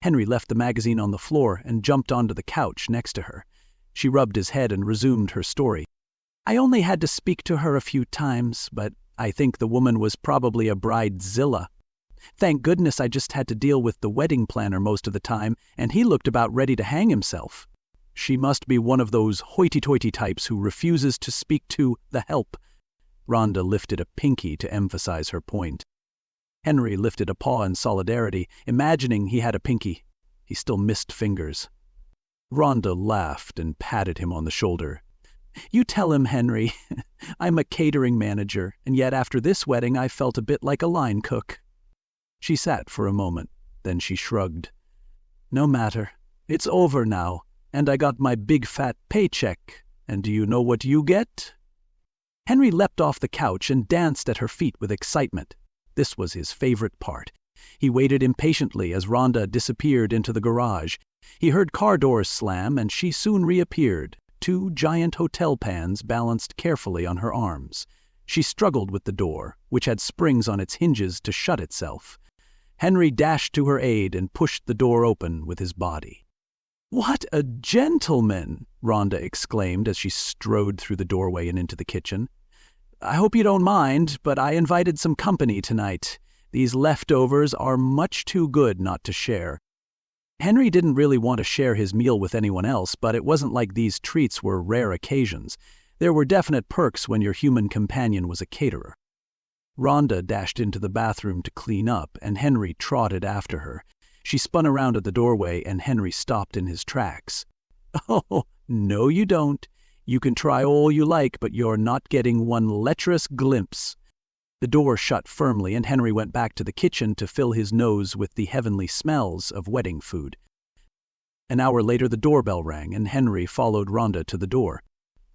Henry left the magazine on the floor and jumped onto the couch next to her. She rubbed his head and resumed her story. "I only had to speak to her a few times, but I think the woman was probably a bridezilla. Thank goodness I just had to deal with the wedding planner most of the time, and he looked about ready to hang himself. She must be one of those hoity-toity types who refuses to speak to the help." Rhonda lifted a pinky to emphasize her point. Henry lifted a paw in solidarity, imagining he had a pinky. He still missed fingers. Rhonda laughed and patted him on the shoulder. "You tell him, Henry. I'm a catering manager, and yet after this wedding I felt a bit like a line cook." She sat for a moment, then she shrugged. "No matter. It's over now, and I got my big fat paycheck. And do you know what you get?" Henry leapt off the couch and danced at her feet with excitement. This was his favorite part. He waited impatiently as Rhonda disappeared into the garage. He heard car doors slam, and she soon reappeared, 2 giant hotel pans balanced carefully on her arms. She struggled with the door, which had springs on its hinges to shut itself. Henry dashed to her aid and pushed the door open with his body. "What a gentleman!" Rhonda exclaimed as she strode through the doorway and into the kitchen. "I hope you don't mind, but I invited some company tonight. These leftovers are much too good not to share." Henry didn't really want to share his meal with anyone else, but it wasn't like these treats were rare occasions. There were definite perks when your human companion was a caterer. Rhonda dashed into the bathroom to clean up, and Henry trotted after her. She spun around at the doorway, and Henry stopped in his tracks. "Oh, no you don't. You can try all you like, but you're not getting one lecherous glimpse." The door shut firmly, and Henry went back to the kitchen to fill his nose with the heavenly smells of wedding food. An hour later the doorbell rang, and Henry followed Rhonda to the door.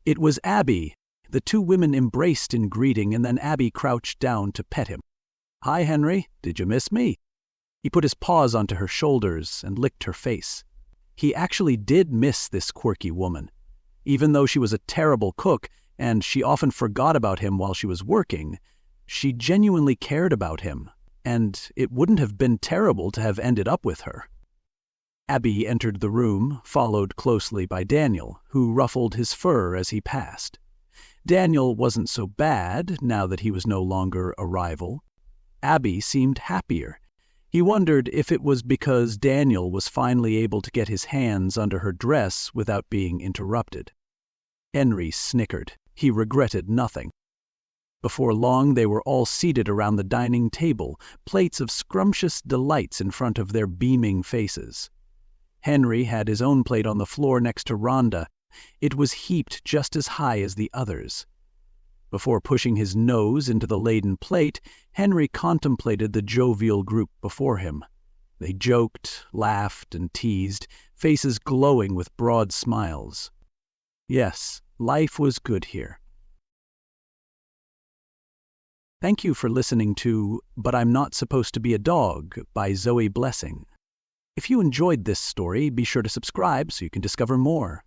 It was Abby. The 2 women embraced in greeting, and then Abby crouched down to pet him. "Hi, Henry. Did you miss me?" He put his paws onto her shoulders and licked her face. He actually did miss this quirky woman. Even though she was a terrible cook and she often forgot about him while she was working, she genuinely cared about him, and it wouldn't have been terrible to have ended up with her. Abby entered the room, followed closely by Daniel, who ruffled his fur as he passed. Daniel wasn't so bad now that he was no longer a rival. Abby seemed happier. He wondered if it was because Daniel was finally able to get his hands under her dress without being interrupted. Henry snickered. He regretted nothing. Before long, they were all seated around the dining table, plates of scrumptious delights in front of their beaming faces. Henry had his own plate on the floor next to Rhonda. It was heaped just as high as the others. Before pushing his nose into the laden plate, Henry contemplated the jovial group before him. They joked, laughed, and teased, faces glowing with broad smiles. Yes, life was good here. Thank you for listening to But I'm Not Supposed to Be a Dog by Zoe Blessing. If you enjoyed this story, be sure to subscribe so you can discover more.